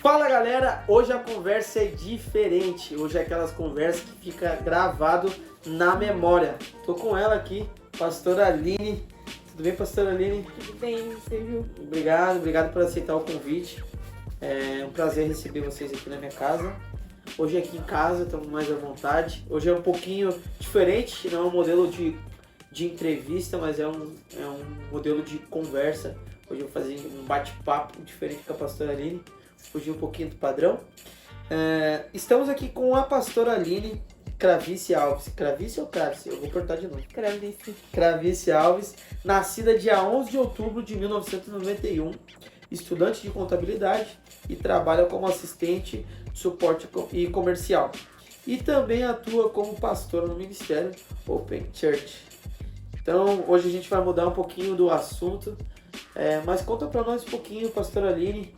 Fala galera, hoje a conversa é diferente, hoje é aquelas conversas que fica gravado na memória. Tô com ela aqui, pastora Aline. Tudo bem, pastora Aline? Tudo bem, Sérgio? Obrigado por aceitar o convite. É um prazer receber vocês aqui na minha casa. Hoje aqui em casa, estamos mais à vontade. Hoje é um pouquinho diferente, não é um modelo de entrevista, mas é um modelo de conversa. Hoje eu vou fazer um bate-papo diferente com a pastora Aline, fugir um pouquinho do padrão. Estamos aqui com a pastora Aline Cravice Alves. Cravice ou Cravice? Eu vou cortar de novo. Cravice. Cravice Alves, nascida dia 11 de outubro de 1991, estudante de contabilidade e trabalha como assistente de suporte e comercial. E também atua como pastora no ministério Open Church. Então, hoje a gente vai mudar um pouquinho do assunto, mas conta pra nós um pouquinho, pastora Aline,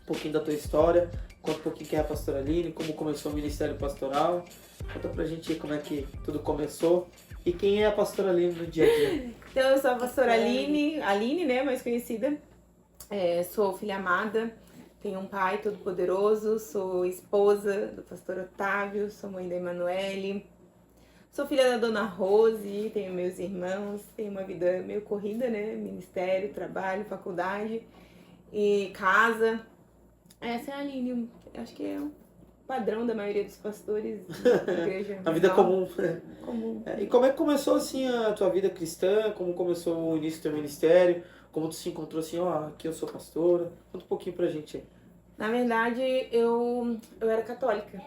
um pouquinho da tua história, conta um pouquinho quem é a pastora Aline, como começou o ministério pastoral, conta pra gente como é que tudo começou e quem é a pastora Aline no dia a dia. Então, eu sou a pastora Aline, né, mais conhecida. Sou filha amada, tenho um pai todo poderoso, sou esposa do pastor Otávio, sou mãe da Emanuele, sou filha da dona Rose, tenho meus irmãos, tenho uma vida meio corrida, né, ministério, trabalho, faculdade e casa. Essa é a Aline, acho que é o padrão da maioria dos pastores da igreja. A vida comum. Comum. E como é que começou assim a tua vida cristã? Como começou o início do teu ministério? Como tu se encontrou assim, aqui eu sou pastora? Conta um pouquinho pra gente aí. Na verdade, eu era católica,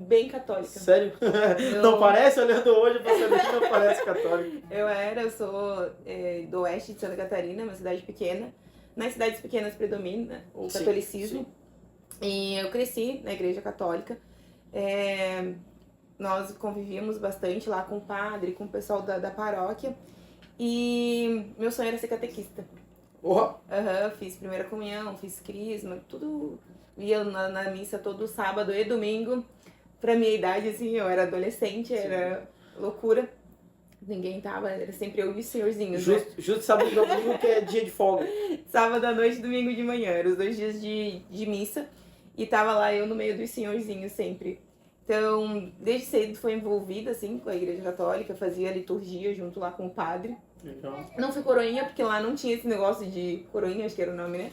bem católica. Sério? Não parece? Olhando hoje, você não parece católica. Eu sou do oeste de Santa Catarina, uma cidade pequena. Nas cidades pequenas predomina o catolicismo. Sim. E eu cresci na igreja católica. Nós convivíamos bastante lá com o padre, com o pessoal da paróquia. E meu sonho era ser catequista. Fiz primeira comunhão, fiz crisma, tudo. Ia na missa todo sábado e domingo. Pra minha idade, assim, eu era adolescente, era loucura. Ninguém tava, era sempre eu e os senhorzinhos. Justo sábado e domingo, que é dia de folga. Sábado à noite e domingo de manhã, eram os 2 dias de missa. E tava lá eu no meio dos senhorzinhos sempre. Então, desde cedo foi envolvida, assim, com a igreja católica, fazia liturgia junto lá com o padre. Legal. Não fui coroinha, porque lá não tinha esse negócio de coroinha, acho que era o nome, né?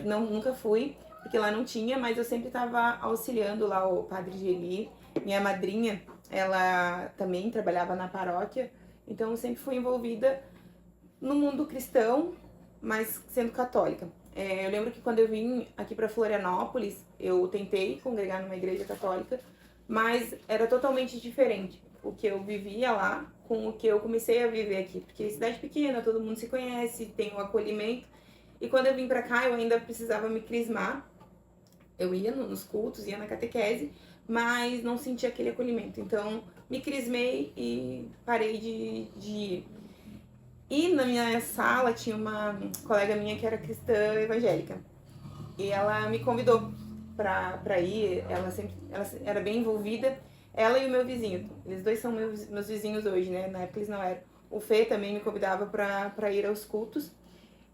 Nunca fui, porque lá não tinha, mas eu sempre tava auxiliando lá o padre Geli. Minha madrinha, ela também trabalhava na paróquia, então eu sempre fui envolvida no mundo cristão, mas sendo católica. Eu lembro que quando eu vim aqui para Florianópolis, eu tentei congregar numa igreja católica, mas era totalmente diferente o que eu vivia lá com o que eu comecei a viver aqui. Porque cidade pequena, todo mundo se conhece, tem um acolhimento. E quando eu vim para cá, eu ainda precisava me crismar. Eu ia nos cultos, ia na catequese, mas não sentia aquele acolhimento. Então, me crismei e parei de ir. E na minha sala tinha uma colega minha que era cristã evangélica. E ela me convidou pra ir, ela era bem envolvida. Ela e o meu vizinho, eles dois são meus vizinhos hoje, né? Na época eles não eram. O Fê também me convidava pra ir aos cultos.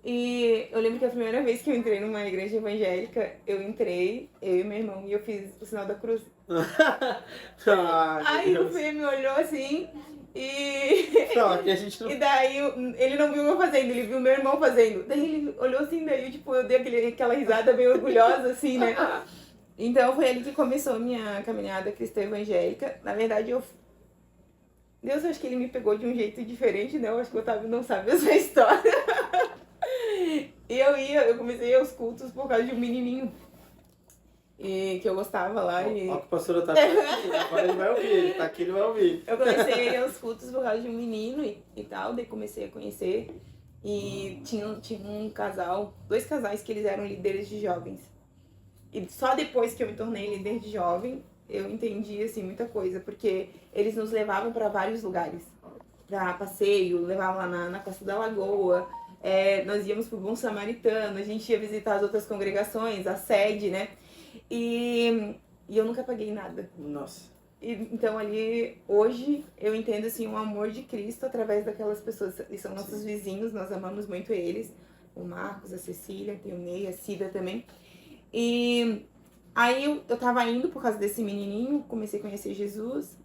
E eu lembro que a primeira vez que eu entrei numa igreja evangélica, eu e meu irmão, e eu fiz o sinal da cruz. Aí o Fê me olhou assim... E daí ele não viu eu fazendo, ele viu meu irmão fazendo. Daí ele olhou assim, daí eu dei aquela risada bem orgulhosa, assim, né? Então foi ali que começou a minha caminhada cristã evangélica. Na verdade, Deus, acho que ele me pegou de um jeito diferente, né? Eu acho que o Otávio não sabe essa história. E eu comecei aos cultos por causa de um menininho. E que eu gostava lá. Ó, que o pastor Otávio tá aqui, agora ele vai ouvir, ele tá aqui, ele vai ouvir. Eu comecei aos cultos por causa de um menino e tal, daí comecei a conhecer. E tinha um casal, 2 casais que eles eram líderes de jovens. E só depois que eu me tornei líder de jovem, eu entendi, assim, muita coisa. Porque eles nos levavam para vários lugares. Para passeio, levavam lá na Costa da Lagoa. Nós íamos pro Bom Samaritano, a gente ia visitar as outras congregações, a sede, né? E eu nunca paguei nada. Nossa. Então ali, hoje, eu entendo assim, o amor de Cristo através daquelas pessoas. Eles são nossos vizinhos, nós amamos muito eles. O Marcos, a Cecília, tem o Ney, a Cida também. E aí eu tava indo por causa desse menininho, comecei a conhecer Jesus.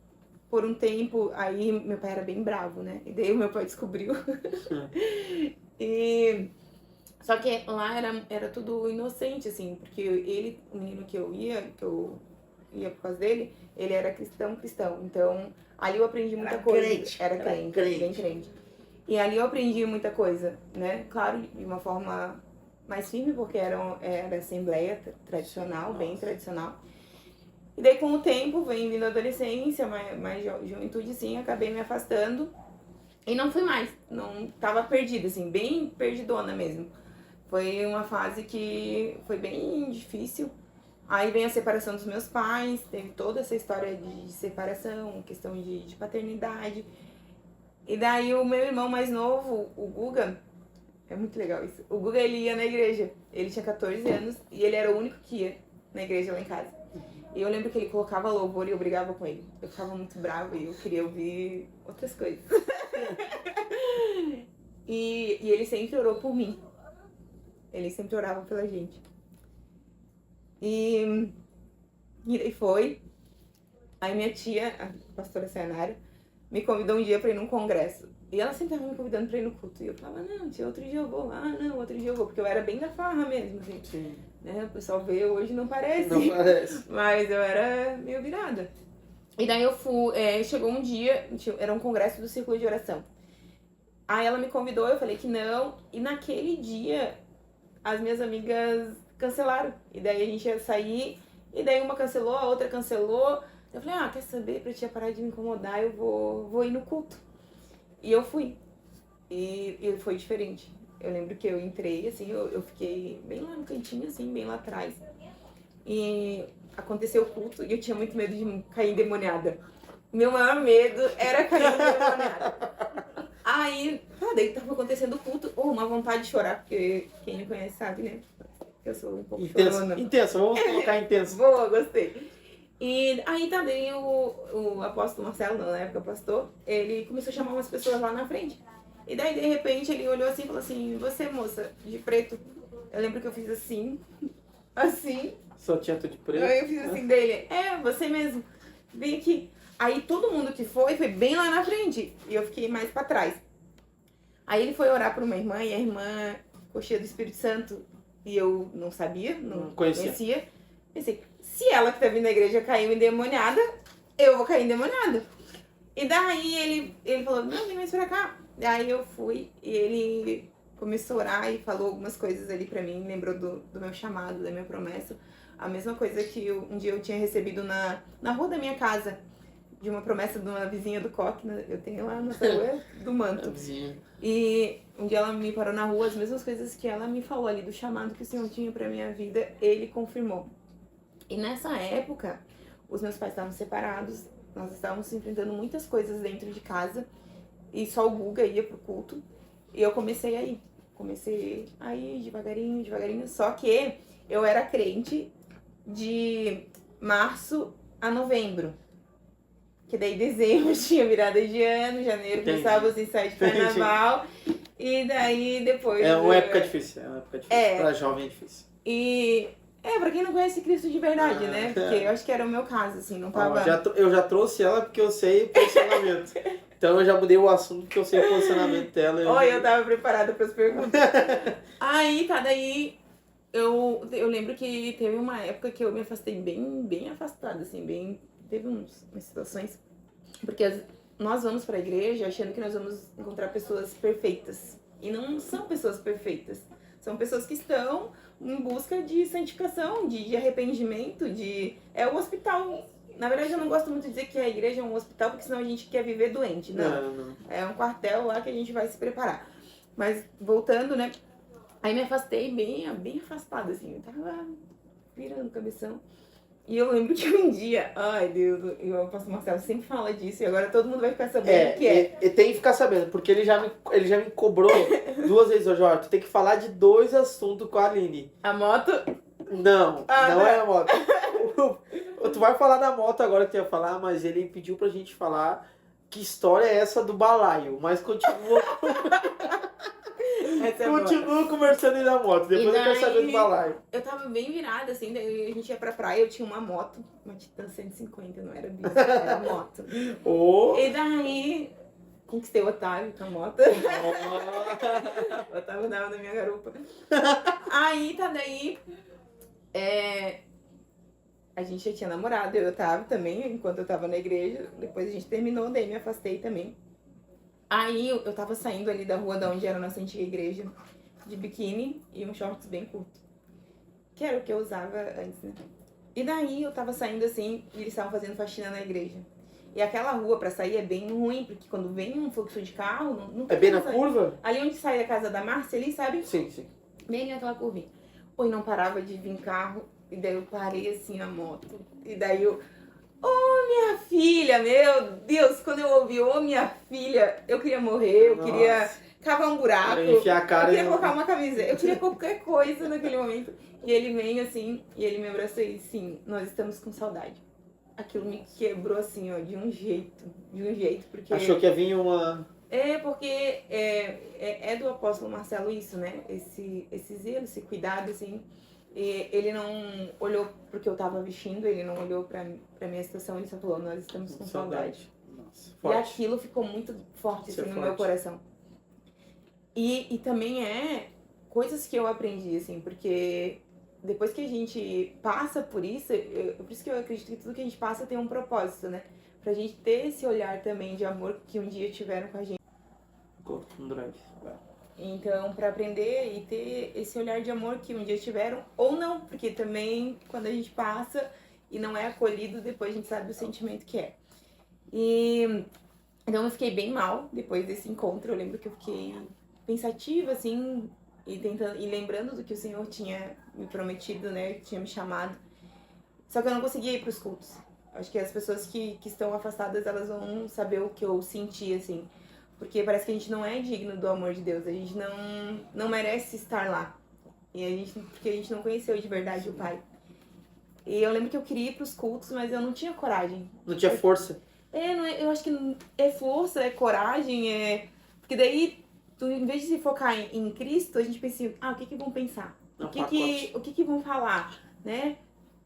Por um tempo, aí meu pai era bem bravo, né? E daí o meu pai descobriu. E... Só que lá era tudo inocente, assim, porque ele, o menino que eu ia por causa dele, ele era cristão. Então, ali eu aprendi muita coisa. Era crente, bem crente. E ali eu aprendi muita coisa, né? Claro, de uma forma mais firme, porque era assembleia tradicional, bem tradicional. E daí, com o tempo, vem vindo a adolescência, mais juventude, sim, acabei me afastando. E não fui mais, não tava perdida, assim, bem perdidona mesmo. Foi uma fase que foi bem difícil. Aí vem a separação dos meus pais, teve toda essa história de separação, questão de paternidade. E daí o meu irmão mais novo, o Guga, é muito legal isso. O Guga, ele ia na igreja. Ele tinha 14 anos e ele era o único que ia na igreja lá em casa. E eu lembro que ele colocava louvor e eu brigava com ele. Eu ficava muito brava e eu queria ouvir outras coisas. E ele sempre orou por mim. Ele sempre orava pela gente. E daí foi. Aí minha tia, a pastora Sayonara, me convidou um dia pra ir num congresso. E ela sempre tava me convidando pra ir no culto. E eu falava, não, tia, outro dia eu vou. Ah, não, outro dia eu vou. Porque eu era bem da farra mesmo, assim. Sim. Né? O pessoal vê hoje, não parece. Não parece. Mas eu era meio virada. E daí eu fui, chegou um dia, era um congresso do Círculo de Oração. Aí ela me convidou, eu falei que não. E naquele dia, as minhas amigas cancelaram. E daí a gente ia sair, e daí uma cancelou, a outra cancelou. Eu falei, quer saber, pra tia parar de me incomodar, eu vou ir no culto. E eu fui. E foi diferente. Eu lembro que eu entrei, assim, eu fiquei bem lá no cantinho, assim, bem lá atrás. E aconteceu o culto e eu tinha muito medo de cair endemoniada. Meu maior medo era cair endemoniada. Aí, daí tava acontecendo o culto, uma vontade de chorar, porque quem me conhece sabe, né? Eu sou um pouco chorona. Intenso, vamos colocar intenso. Boa, gostei. E aí daí o apóstolo Marcelo, na época pastor, ele começou a chamar umas pessoas lá na frente. E daí, de repente, ele olhou assim e falou assim, você, moça, de preto. Eu lembro que eu fiz assim, assim. Só tinha tudo de preto? Aí eu fiz assim dele, você mesmo, vem aqui. Aí todo mundo que foi bem lá na frente. E eu fiquei mais pra trás. Aí ele foi orar pra uma irmã e a irmã ficou cheia do Espírito Santo. E eu não sabia, não conhecia. Pensei, se ela que tá vindo na igreja caiu endemoniada, eu vou cair endemoniada. E daí ele falou, não, vem mais pra cá. Aí eu fui e ele começou a orar e falou algumas coisas ali pra mim, lembrou do meu chamado, da minha promessa. A mesma coisa que um dia eu tinha recebido na rua da minha casa, de uma promessa de uma vizinha do Coque, né? Eu tenho lá na rua do Manto. E um dia ela me parou na rua, as mesmas coisas que ela me falou ali, do chamado que o Senhor tinha pra minha vida, ele confirmou. E nessa época, os meus pais estavam separados, nós estávamos enfrentando muitas coisas dentro de casa, e só o Guga ia pro culto, e eu comecei a ir. Comecei a ir devagarinho, só que eu era crente de março a novembro. Que daí dezembro tinha virada de ano, janeiro começava os ensaios de carnaval, e daí depois... É uma época difícil, pra jovem é difícil. E... pra quem não conhece Cristo de verdade, né? Porque eu acho que era o meu caso, assim, não tava... Eu já trouxe ela porque eu sei o posicionamento. Então eu já mudei o assunto porque eu sei o posicionamento dela. Eu tava preparada para as perguntas. Aí, daí eu lembro que teve uma época que eu me afastei bem afastada, assim, teve umas situações, porque nós vamos pra igreja achando que nós vamos encontrar pessoas perfeitas. E não são pessoas perfeitas. São pessoas que estão em busca de santificação, de arrependimento, é o hospital. Na verdade, eu não gosto muito de dizer que a igreja é um hospital, porque senão a gente quer viver doente. Não. É um quartel lá que a gente vai se preparar. Mas, voltando, né? Aí me afastei bem afastada, assim. Eu tava virando o cabeção. E eu lembro que um dia... Ai, Deus, o pastor Marcelo sempre fala disso. E agora todo mundo vai ficar sabendo o que é. E tem que ficar sabendo, porque ele já me cobrou 2 vezes hoje. Ó, tu tem que falar de 2 assuntos com a Aline. A moto? Não, não é a moto. Tu vai falar da moto agora que tu ia falar, mas ele pediu pra gente falar que história é essa do balaio. Mas continua. Continua conversando aí na moto, depois eu quero saber do balaio. Eu tava bem virada, assim, daí a gente ia pra praia, eu tinha uma moto, uma Titan 150, não era bicho, era moto. E daí, conquistei o Otávio com a moto. O Otávio dava na minha garupa. Aí, daí, a gente já tinha namorado, eu e o Otávio também, enquanto eu tava na igreja. Depois a gente terminou, daí me afastei também. Aí eu tava saindo ali da rua da onde era a nossa antiga igreja, de biquíni e um shorts bem curto. Que era o que eu usava antes, né? E daí eu tava saindo assim, e eles estavam fazendo faxina na igreja. E aquela rua pra sair é bem ruim, porque quando vem um fluxo de carro, não é bem na curva? Ali onde sai a casa da Márcia, ali, sabe? Sim, sim. Bem naquela curvinha. Oi, não parava de vir carro, e daí eu parei assim a moto. E daí eu... Oh, minha filha, meu Deus, quando eu ouvi, oh, minha filha, eu queria morrer, eu queria cavar um buraco, enfiar a cara eu queria colocar uma camiseta, eu queria qualquer coisa naquele momento. E ele vem assim, e ele me abraçou e sim, nós estamos com saudade. Aquilo me quebrou assim, ó, de um jeito, porque... Achou que ia vir uma... Porque é do apóstolo Marcelo isso, né, esse zelo, esse cuidado, assim... E ele não olhou porque eu tava vestindo, ele não olhou pra minha situação, ele só falou, nós estamos com saudade. Nossa, e aquilo ficou muito forte assim, no meu coração. E também coisas que eu aprendi, assim, porque depois que a gente passa por isso, por isso que eu acredito que tudo que a gente passa tem um propósito, né? Pra gente ter esse olhar também de amor que um dia tiveram com a gente. Então, para aprender e ter esse olhar de amor que um dia tiveram, ou não, porque também quando a gente passa e não é acolhido, depois a gente sabe o sentimento que é. E então eu fiquei bem mal depois desse encontro. Eu lembro que eu fiquei pensativa, assim, e lembrando do que o Senhor tinha me prometido, né, que tinha me chamado. Só que eu não conseguia ir para os cultos. Acho que as pessoas que estão afastadas, elas vão saber o que eu senti, assim. Porque parece que a gente não é digno do amor de Deus. A gente não merece estar lá. Porque a gente não conheceu de verdade o Pai. E eu lembro que eu queria ir pros cultos, mas eu não tinha coragem. Não tinha força. Eu acho que é força, é coragem, Porque daí, em vez de se focar em Cristo, a gente pensa assim, o que vão pensar? O que vão falar, né?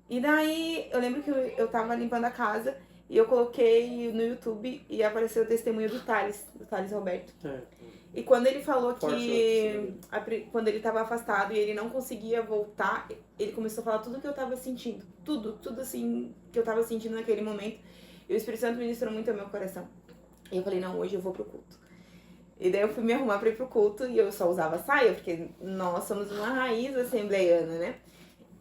E daí, eu lembro que eu tava limpando a casa e eu coloquei no YouTube e apareceu o testemunho do Thales Roberto. E quando ele falou que quando ele tava afastado e ele não conseguia voltar, ele começou a falar tudo que eu tava sentindo. Tudo assim que eu tava sentindo naquele momento. E o Espírito Santo ministrou muito ao meu coração. E eu falei, não, hoje eu vou pro culto. E daí eu fui me arrumar pra ir pro culto e eu só usava saia, porque nós somos uma raiz assembleiana, né?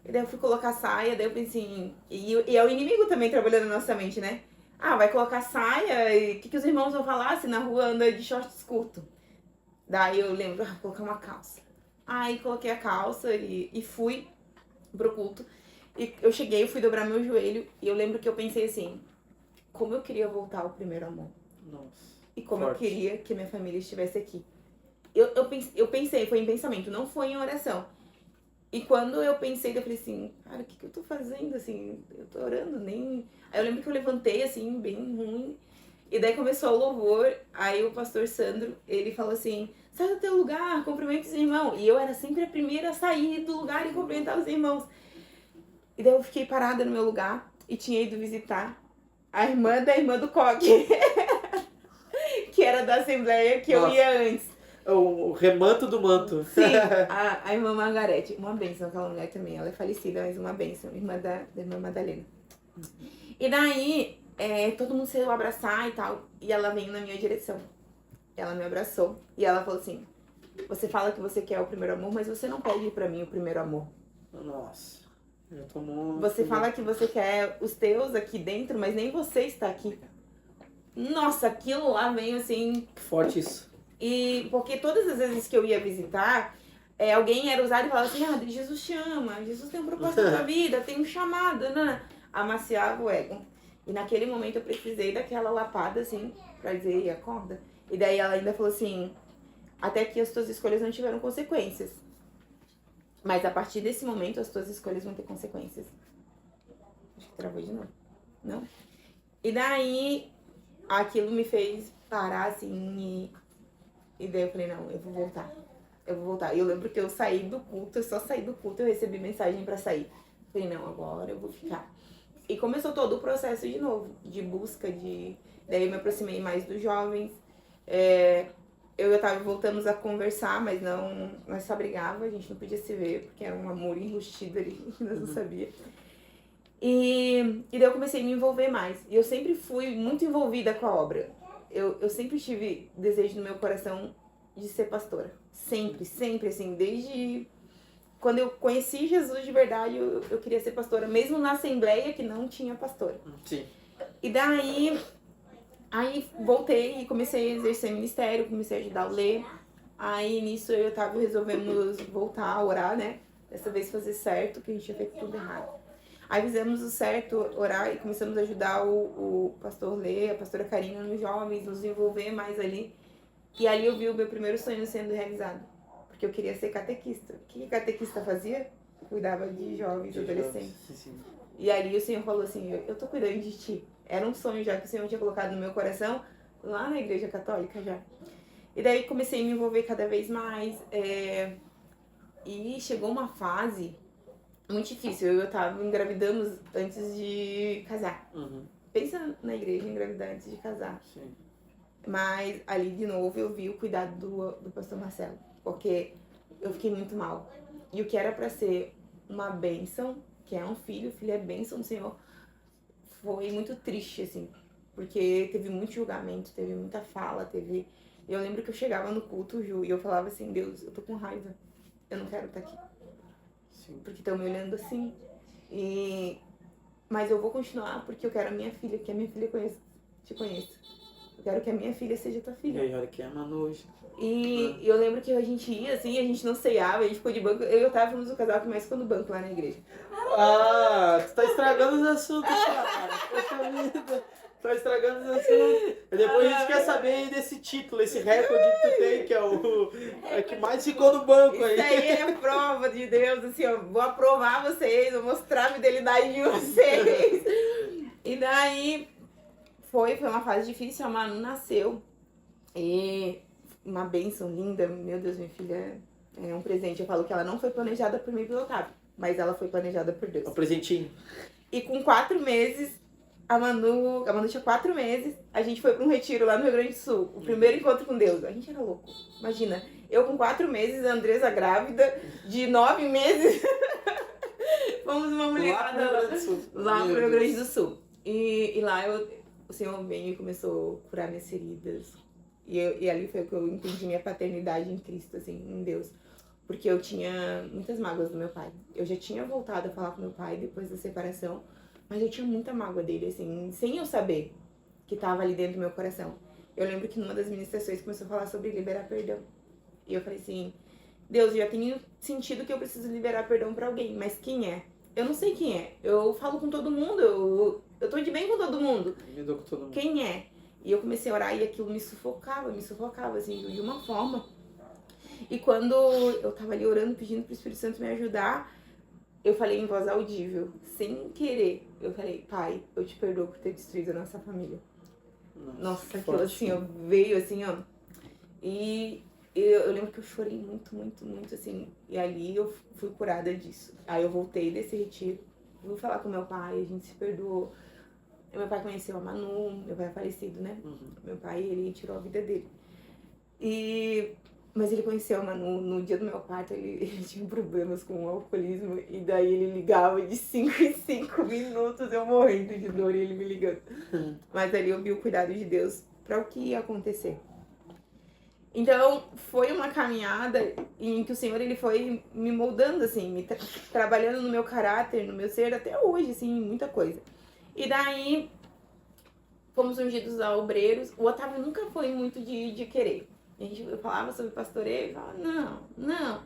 E daí eu fui colocar saia, daí eu pensei... E é o inimigo também trabalhando na nossa mente, né? Vai colocar saia, e o que os irmãos vão falar se na rua anda de shorts curto? Daí eu lembro, vou colocar uma calça. Aí coloquei a calça e fui pro culto. E eu cheguei, eu fui dobrar meu joelho, e eu lembro que eu pensei assim, como eu queria voltar ao primeiro amor. Nossa. E como eu queria que minha família estivesse aqui. Eu pensei, foi em pensamento, não foi em oração. E quando eu pensei, eu falei assim, cara, o que eu tô fazendo, assim, eu tô orando, nem... Aí eu lembro que eu levantei, assim, bem ruim, e daí começou o louvor, aí o pastor Sandro, ele falou assim, sai do teu lugar, cumprimenta os irmãos. E eu era sempre a primeira a sair do lugar e cumprimentar os irmãos. E daí eu fiquei parada no meu lugar, e tinha ido visitar a irmã da irmã do Coque, que era da Assembleia que eu ia antes. O remanto do manto. Sim, a irmã Margarete. Uma bênção aquela mulher também. Ela é falecida, mas uma bênção. Irmã da irmã Madalena. E daí, todo mundo saiu abraçar e tal. E ela veio na minha direção. Ela me abraçou. E ela falou assim, você fala que você quer o primeiro amor, mas você não pede pra mim o primeiro amor. Nossa. Eu tô muito... Você fala que você quer os teus aqui dentro, mas nem você está aqui. Nossa, aquilo lá veio assim... Forte isso. E porque todas as vezes que eu ia visitar, alguém era usado e falava assim, Jesus te ama, Jesus tem um propósito na tua vida, tem um chamado, né? Amaciava o ego. E naquele momento eu precisei daquela lapada, assim, pra dizer, acorda. E daí ela ainda falou assim, até que as tuas escolhas não tiveram consequências. Mas a partir desse momento as tuas escolhas vão ter consequências. Acho que travou de novo. Não? E daí aquilo me fez parar, assim, e daí eu falei, não, eu vou voltar. eu vou voltar. E eu lembro que eu saí do culto, eu só saí do culto, eu recebi mensagem pra sair. Falei, não, agora eu vou ficar. E começou todo o processo de novo, de busca, daí eu me aproximei mais dos jovens. Eu e o Otávio voltamos a conversar, mas nós só brigava, a gente não podia se ver, porque era um amor enrustido ali, nós não sabia. E daí eu comecei a me envolver mais. E eu sempre fui muito envolvida com a obra. Eu sempre tive desejo no meu coração de ser pastora. Sempre, sempre, assim, desde quando eu conheci Jesus de verdade, eu queria ser pastora, mesmo na assembleia que não tinha pastora. Sim. E daí, voltei e comecei a exercer ministério, comecei a ajudar o Lê. Aí nisso eu tava resolvendo voltar a orar, né? Dessa vez fazer certo, que a gente tinha feito tudo errado. Aí fizemos o certo, orar, e começamos a ajudar o pastor Lê, a pastora Karina nos jovens, nos envolver mais ali. E ali eu vi o meu primeiro sonho sendo realizado. Porque eu queria ser catequista. O que catequista fazia? Cuidava de jovens, adolescentes. Sim. E ali o Senhor falou assim, eu tô cuidando de ti. Era um sonho já que o Senhor tinha colocado no meu coração, lá na igreja católica já. E daí comecei a me envolver cada vez mais. E chegou uma fase muito difícil. Eu tava engravidando antes de casar. Uhum. Pensa na igreja engravidar antes de casar. Sim. Mas ali de novo eu vi o cuidado do pastor Marcelo. Porque eu fiquei muito mal. E o que era pra ser uma bênção, que é um filho, o filho é bênção do Senhor, foi muito triste, assim. Porque teve muito julgamento, teve muita fala, Eu lembro que eu chegava no culto, Ju, e eu falava assim, Deus, eu tô com raiva. Eu não quero estar aqui. Sim. Porque estão me olhando assim. Mas eu vou continuar porque eu quero a minha filha, que a minha filha te conheça. Eu quero que a minha filha seja tua filha. E aí, olha que é Manu hoje. E eu lembro que a gente ia assim, a gente não ceiava, a gente ficou de banco. Eu e o Otávio fomos o casal que mais ficou no banco lá na igreja. Tu tá estragando os assuntos, cara. Poxa vida. Tá estragando os assuntos. E depois a gente quer saber desse título, esse recorde que tu tem, que é o que mais ficou no banco aí. Isso aí é prova de Deus, assim, eu vou aprovar vocês, vou mostrar a fidelidade de vocês. E daí foi uma fase difícil, a Manu nasceu. E uma bênção linda, meu Deus, minha filha é um presente. Eu falo que ela não foi planejada por mim e pelo Otávio, mas ela foi planejada por Deus. Um presentinho. E com 4 meses, a Manu tinha 4 meses, a gente foi pra um retiro lá no Rio Grande do Sul. O primeiro encontro com Deus. A gente era louco. Imagina, eu com 4 meses, a Andressa grávida, de 9 meses. Fomos uma mulherada lá pro Rio Grande do Sul. E lá o Senhor veio e começou a curar minhas feridas. E ali foi que eu entendi minha paternidade em Cristo, assim, em Deus. Porque eu tinha muitas mágoas do meu pai. Eu já tinha voltado a falar com meu pai depois da separação, mas eu tinha muita mágoa dele, assim, sem eu saber que tava ali dentro do meu coração. Eu lembro que numa das ministrações começou a falar sobre liberar perdão. E eu falei assim, Deus, eu já tenho sentido que eu preciso liberar perdão pra alguém, mas quem é? Eu não sei quem é. Eu falo com todo mundo, eu tô de bem com todo mundo. Me dou com todo mundo. Quem é? E eu comecei a orar e aquilo me sufocava, assim, de uma forma. E quando eu tava ali orando, pedindo pro Espírito Santo me ajudar, eu falei em voz audível, sem querer. Eu falei, pai, eu te perdoo por ter destruído a nossa família. Nossa, aquilo assim, ó, veio assim, ó. E eu lembro que eu chorei muito, muito, muito, assim. E ali eu fui curada disso. Aí eu voltei desse retiro, fui falar com meu pai, a gente se perdoou. Meu pai conheceu a Manu, meu pai é falecido, né? Uhum. Meu pai, ele tirou a vida dele. Mas ele conheceu a Manu no dia do meu parto, ele tinha problemas com o alcoolismo. E daí ele ligava de 5 em 5 minutos, eu morrendo de dor e ele me ligando. Uhum. Mas ali eu vi o cuidado de Deus para o que ia acontecer. Então, foi uma caminhada em que o Senhor, ele foi me moldando, assim, trabalhando no meu caráter, no meu ser, até hoje, assim, muita coisa. E daí, fomos ungidos a obreiros. O Otávio nunca foi muito de querer. Eu falava sobre pastoreio e falava, não.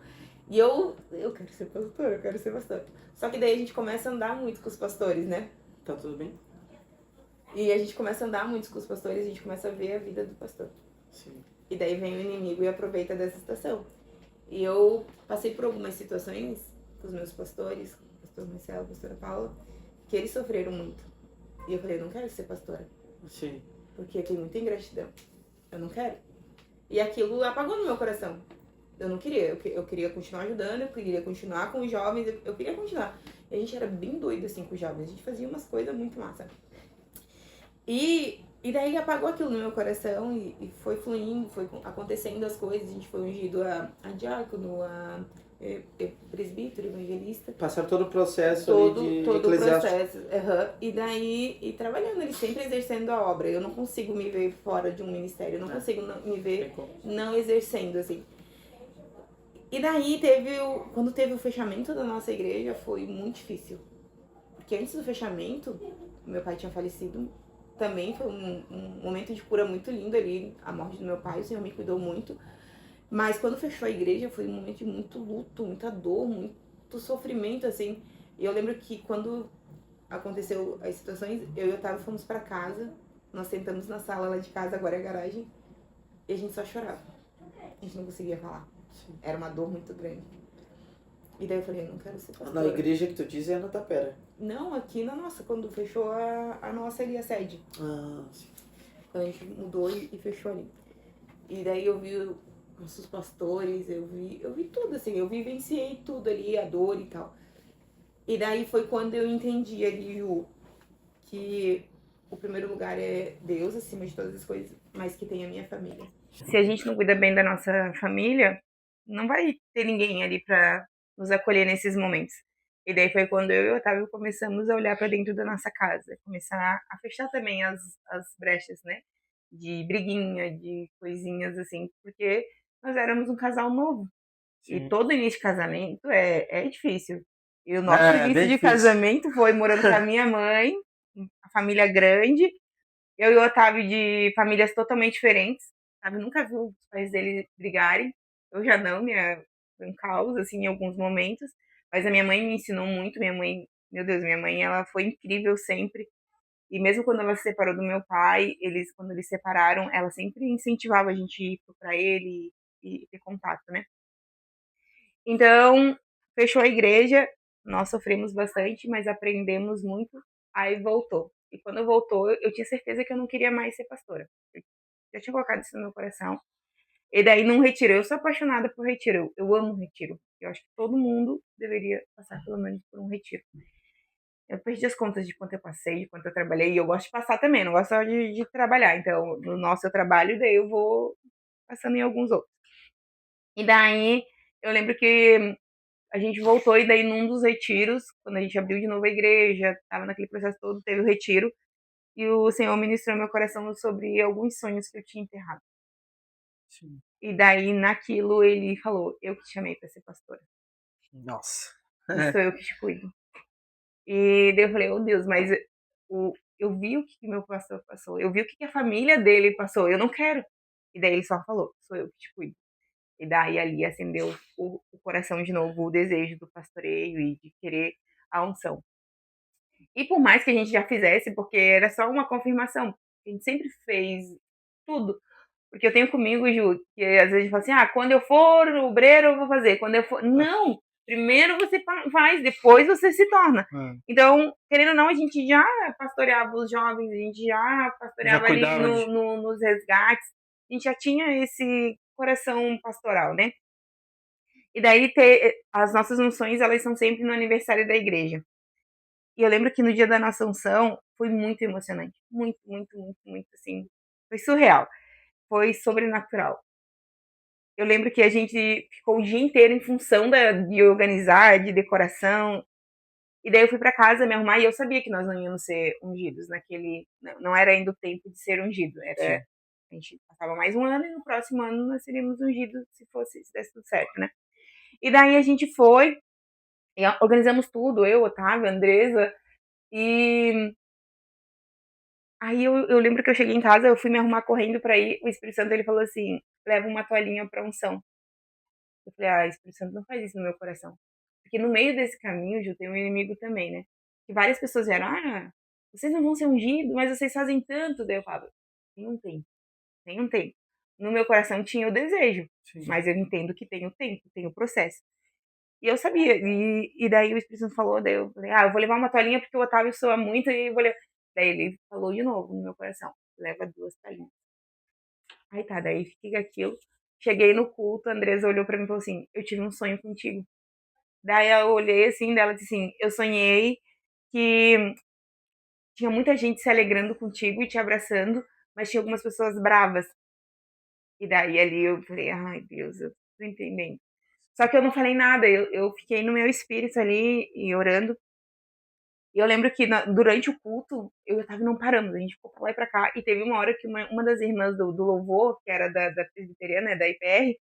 E eu quero ser pastora, eu quero ser pastora. Só que daí a gente começa a andar muito com os pastores, né? Tá tudo bem? E a gente começa a andar muito com os pastores, a gente começa a ver a vida do pastor. Sim. E daí vem o inimigo e aproveita dessa situação. E eu passei por algumas situações com os meus pastores, o pastor Marcelo, a pastora Paula, que eles sofreram muito. E eu falei, eu não quero ser pastora. Sim. Porque tem muita ingratidão. Eu não quero. E aquilo apagou no meu coração. eu não queria. Eu queria continuar ajudando, eu queria continuar com os jovens, eu queria continuar. E a gente era bem doido, assim, com os jovens. A gente fazia umas coisas muito massa. E daí apagou aquilo no meu coração e foi fluindo, foi acontecendo as coisas. A gente foi ungido a diácono, a presbítero, evangelista. Passaram todo o processo ali de eclesiástico. Todo o processo. E daí, e trabalhando ali, sempre exercendo a obra. Eu não consigo me ver fora de um ministério, eu não consigo me ver não exercendo, assim. E daí quando teve o fechamento da nossa igreja, foi muito difícil. Porque antes do fechamento, meu pai tinha falecido. Também foi um momento de cura muito lindo ali, a morte do meu pai, o Senhor me cuidou muito. Mas quando fechou a igreja foi um momento de muito luto, muita dor, muito sofrimento, assim. E eu lembro que quando aconteceu as situações, eu e o Otávio fomos pra casa, nós sentamos na sala lá de casa, agora é a garagem, e a gente só chorava. A gente não conseguia falar. Era uma dor muito grande. E daí eu falei, não quero ser pastora. Na igreja que tu diz é na Tapera? Não, aqui na nossa, quando fechou a nossa ali, a sede. Ah, sim. Quando a gente mudou e fechou ali. E daí eu vi nossos pastores, eu vi tudo, assim, eu vivenciei tudo ali, a dor e tal. E daí foi quando eu entendi ali, Ju, que o primeiro lugar é Deus acima de todas as coisas, mas que tem a minha família. Se a gente não cuida bem da nossa família, não vai ter ninguém ali pra nos acolher nesses momentos. E daí foi quando eu e o Otávio começamos a olhar para dentro da nossa casa, começar a fechar também as brechas, né? De briguinha, de coisinhas assim, porque nós éramos um casal novo. Sim. E todo início de casamento é difícil. E o nosso início de casamento foi morando com a minha mãe, a família grande, eu e o Otávio de famílias totalmente diferentes. O Otávio nunca viu os pais dele brigarem. Eu já não, foi um caos, assim, em alguns momentos. Mas a minha mãe me ensinou muito. Minha mãe, meu Deus, minha mãe, ela foi incrível sempre. E mesmo quando ela se separou do meu pai, quando eles separaram, ela sempre incentivava a gente ir para ele e ter contato, né? Então, fechou a igreja, nós sofremos bastante, mas aprendemos muito, aí voltou. E quando voltou, eu tinha certeza que eu não queria mais ser pastora. Eu já tinha colocado isso no meu coração. E daí, num retiro, eu sou apaixonada por retiro, eu amo retiro. Eu acho que todo mundo deveria passar pelo menos por um retiro. Eu perdi as contas de quanto eu passei, de quanto eu trabalhei, e eu gosto de passar também, não gosto só de trabalhar. Então, no nosso trabalho, daí eu vou passando em alguns outros. E daí, eu lembro que a gente voltou e daí num dos retiros, quando a gente abriu de novo a igreja, estava naquele processo todo, teve o retiro, e o Senhor ministrou meu coração sobre alguns sonhos que eu tinha enterrado. Sim. E daí, naquilo, ele falou, eu que te chamei para ser pastora. Nossa. E sou eu que te cuido. E daí eu falei, oh Deus, mas eu vi o que meu pastor passou, eu vi o que a família dele passou, eu não quero. E daí ele só falou, sou eu que te cuido. E daí ali acendeu o coração de novo, o desejo do pastoreio e de querer a unção. E por mais que a gente já fizesse, porque era só uma confirmação, a gente sempre fez tudo. Porque eu tenho comigo, Ju, que às vezes fala assim, quando eu for obreiro eu vou fazer, quando eu for... Não! Primeiro você faz, depois você se torna. Então, querendo ou não, a gente já pastoreava os jovens, a gente já pastoreava ali nos resgates, a gente já tinha esse coração pastoral, né? E daí as nossas unções, elas são sempre no aniversário da igreja. E eu lembro que no dia da nossa unção foi muito emocionante. Muito, muito, muito, muito, assim. Foi surreal. Foi sobrenatural. Eu lembro que a gente ficou o dia inteiro em função de organizar, de decoração. E daí eu fui para casa me arrumar e eu sabia que nós não íamos ser ungidos naquele... Não era ainda o tempo de ser ungido. Era... A gente passava mais um ano e no próximo ano nós seríamos ungidos se desse tudo certo, né? E daí a gente foi, e organizamos tudo, eu, Otávio, Andresa, e aí eu lembro que eu cheguei em casa, eu fui me arrumar correndo pra ir, o Espírito Santo ele falou assim, leva uma toalhinha pra unção. Eu falei, Espírito Santo, não faz isso no meu coração. Porque no meio desse caminho, Ju, tem um inimigo também, né? Que várias pessoas vieram, vocês não vão ser ungidos, mas vocês fazem tanto. Daí eu falava, tem um tempo. No meu coração tinha o desejo, mas eu entendo que tem o tempo, tem o processo. E eu sabia, e daí o Espírito Santo falou, daí eu falei, eu vou levar uma toalhinha porque o Otávio soa muito e vou levar. Daí ele falou de novo no meu coração, leva 2 toalhinhas. Aí tá, daí fiquei com aquilo. Cheguei no culto, a Andresa olhou pra mim e falou assim, eu tive um sonho contigo. Daí eu olhei assim, dela disse assim, eu sonhei que tinha muita gente se alegrando contigo e te abraçando, mas tinha algumas pessoas bravas. E daí ali eu falei, ai Deus, eu tô entendendo. Só que eu não falei nada, eu fiquei no meu espírito ali e orando. E eu lembro que durante o culto, eu tava não parando, a gente ficou pra lá e pra cá. E teve uma hora que uma das irmãs do louvor, que era da presbiteriana, né, da IPR,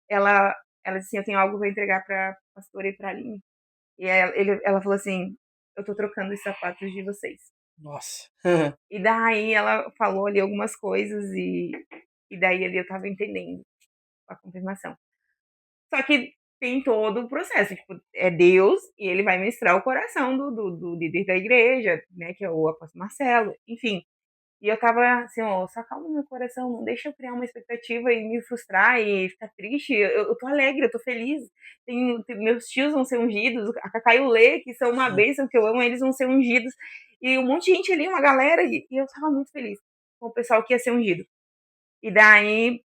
ela disse assim, eu tenho algo pra entregar pra pastora e pra Aline. E ela falou assim, eu tô trocando os sapatos de vocês. Nossa. E daí ela falou ali algumas coisas e daí ali eu tava entendendo a confirmação. Só que tem todo o processo, tipo, é Deus e ele vai ministrar o coração do líder da igreja, né, que é o apóstolo Marcelo, enfim. E eu tava assim, ó, só calma meu coração, não deixa eu criar uma expectativa e me frustrar e ficar triste. Eu tô alegre, eu tô feliz. Meus tios vão ser ungidos, a Cacá e o Lê, que são uma bênção, que eu amo, eles vão ser ungidos. E um monte de gente ali, uma galera, e eu tava muito feliz com o pessoal que ia ser ungido. E daí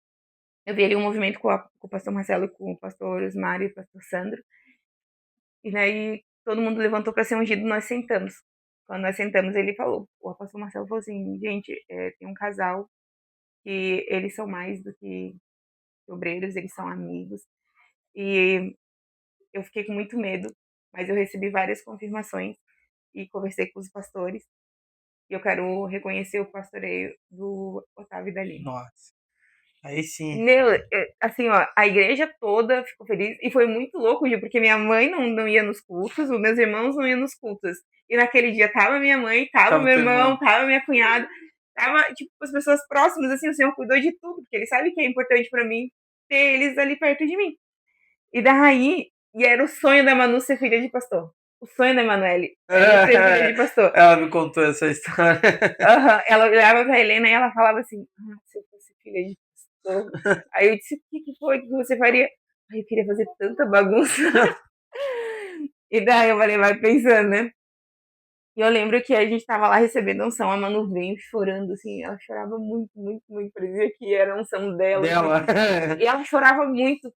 eu vi ali um movimento com o pastor Marcelo, com o pastor Osmar e o pastor Sandro. E daí todo mundo levantou para ser ungido, nós sentamos. Quando nós sentamos, ele falou, o apóstolo Marcelo falou assim, gente, tem um casal que eles são mais do que obreiros, eles são amigos. E eu fiquei com muito medo, mas eu recebi várias confirmações e conversei com os pastores. E eu quero reconhecer o pastoreio do Otávio e da Aline. Nossa. Aí sim. Assim, ó, a igreja toda ficou feliz. E foi muito louco, porque minha mãe não ia nos cultos, os meus irmãos não iam nos cultos. E naquele dia tava minha mãe, tava meu irmão, tava minha cunhada, tava, tipo, as pessoas próximas, assim, o Senhor cuidou de tudo, porque ele sabe que é importante pra mim ter eles ali perto de mim. E daí, era o sonho da Manu ser filha de pastor. O sonho da Emanuele era ser filha de pastor. Ela me contou essa história. Ela olhava pra Helena e ela falava assim, se eu fosse filha de pastor. Aí eu disse, o que foi que você faria? Ai, eu queria fazer tanta bagunça. E daí eu falei, vai pensando, né? E eu lembro que a gente tava lá recebendo a unção, a Manu veio chorando, assim, ela chorava muito, muito, muito, parecia que era a unção dela. Assim. E ela chorava muito,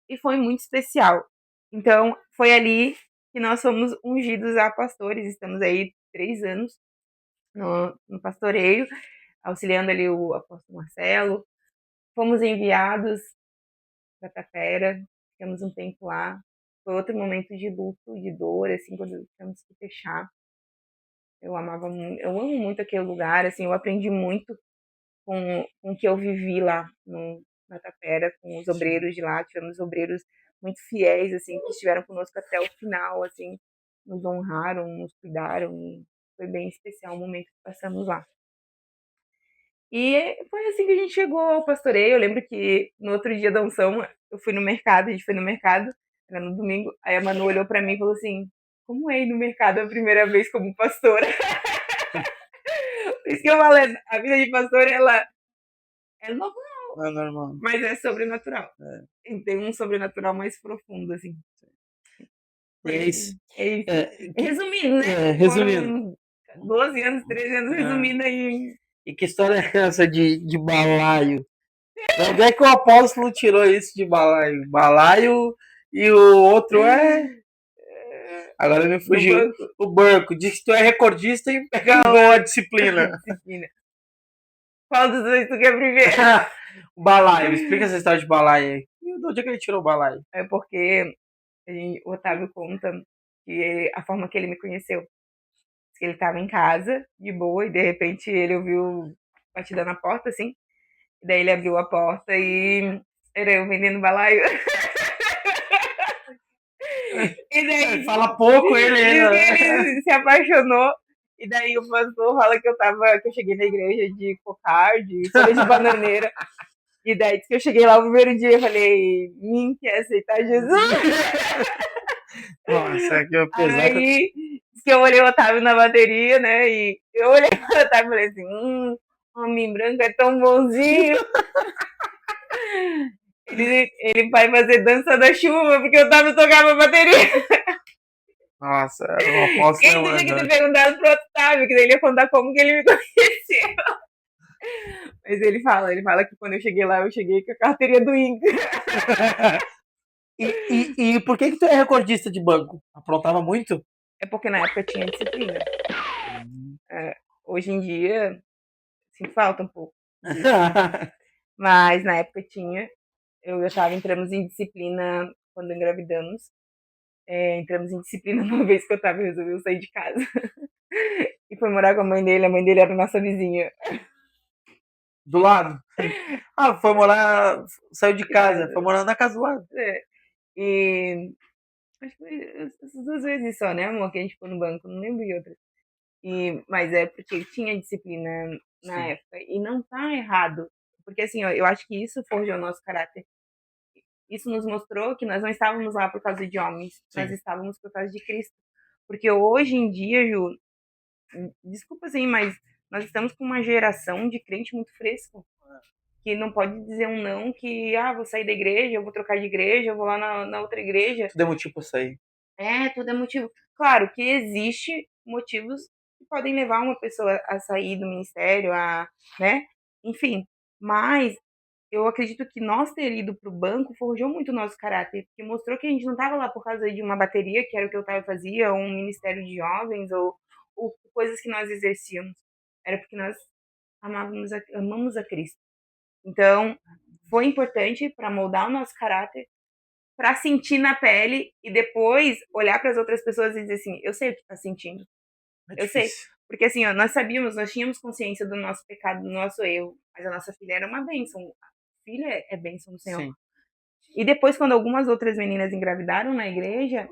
e foi muito especial. Então, foi ali que nós fomos ungidos a pastores, estamos aí 3 anos no pastoreio, auxiliando ali o apóstolo Marcelo. Fomos enviados para Tapera, ficamos um tempo lá. Foi outro momento de luto, de dor, assim, quando tivemos que fechar. Eu amo muito aquele lugar, assim, eu aprendi muito com o que eu vivi lá na Tapera, com os obreiros de lá. Tivemos obreiros muito fiéis, assim, que estiveram conosco até o final, assim, nos honraram, nos cuidaram, e foi bem especial o momento que passamos lá. E foi assim que a gente chegou ao pastoreio. Eu lembro que no outro dia da unção, eu fui no mercado, a gente foi no mercado, era no domingo, aí a Manu olhou pra mim e falou assim, como é ir no mercado a primeira vez como pastora? Por isso que eu falo, a vida de pastora, ela é normal. É normal. Mas é sobrenatural. É. Tem um sobrenatural mais profundo, assim. É isso. Resumindo, né? Resumindo. 12 anos, 13 anos, resumindo aí. E que história é essa de balaio? Onde é que o apóstolo tirou isso de balaio? Balaio e o outro Agora me fugiu. O banco. Diz que tu é recordista em pegar uma disciplina. Qual dos dois tu quer primeiro? O balaio. Explica essa história de balaio aí. De onde é que ele tirou o balaio? É porque o Otávio conta que a forma que ele me conheceu. Que ele tava em casa, de boa, e de repente ele ouviu batida na porta, assim. E daí ele abriu a porta e era eu vendendo balaio. E daí fala pouco ele se apaixonou. E daí o pastor fala que eu cheguei na igreja de cocar, de folha de bananeira. E daí que eu cheguei lá o primeiro dia, eu falei, mim quer aceitar Jesus? Nossa, que pesado. Aí que eu olhei o Otávio na bateria, né? E eu olhei o Otávio e falei assim, homem branco é tão bonzinho. Ele vai fazer dança da chuva, porque o Otávio tocava bateria. Nossa, eu não posso Quem tinha que ter perguntado pro Otávio, que daí ele ia contar como que ele me conheceu. Mas ele fala que quando eu cheguei lá, eu cheguei com a carteirinha do Inter. E por que tu é recordista de banco? Aprontava muito? É porque na época tinha disciplina. Hoje em dia, sim, falta um pouco. Mas na época tinha. Entramos em disciplina quando engravidamos. Entramos em disciplina uma vez que Otávio resolveu sair de casa. E foi morar com a mãe dele era nossa vizinha. Do lado? Foi morar, saiu de casa, foi morar na casa do lado. E acho que foi essas 2 vezes só, né, amor, que a gente ficou no banco, não lembro de outra. Mas é porque tinha disciplina na época. E não tá errado. Porque assim, ó, eu acho que isso forjou o nosso caráter. Isso nos mostrou que nós não estávamos lá por causa de homens, nós estávamos por causa de Cristo. Porque hoje em dia, Ju, desculpa assim, mas nós estamos com uma geração de crente muito fresco, que não pode dizer um não, que vou sair da igreja, eu vou trocar de igreja, eu vou lá na outra igreja. Tudo é motivo pra sair. Tudo é motivo. Claro que existe motivos que podem levar uma pessoa a sair do ministério, né? Enfim, mas eu acredito que nós ter ido para o banco forjou muito o nosso caráter, porque mostrou que a gente não estava lá por causa de uma bateria, que era o que eu fazia, ou um ministério de jovens, ou coisas que nós exercíamos. Era porque nós amamos a Cristo. Então, foi importante para moldar o nosso caráter, para sentir na pele e depois olhar para as outras pessoas e dizer assim, eu sei o que tá sentindo. Eu sei. Porque assim, ó, nós tínhamos consciência do nosso pecado, do nosso erro, mas a nossa filha era uma bênção. A filha é bênção do Senhor. Sim. E depois, quando algumas outras meninas engravidaram na igreja,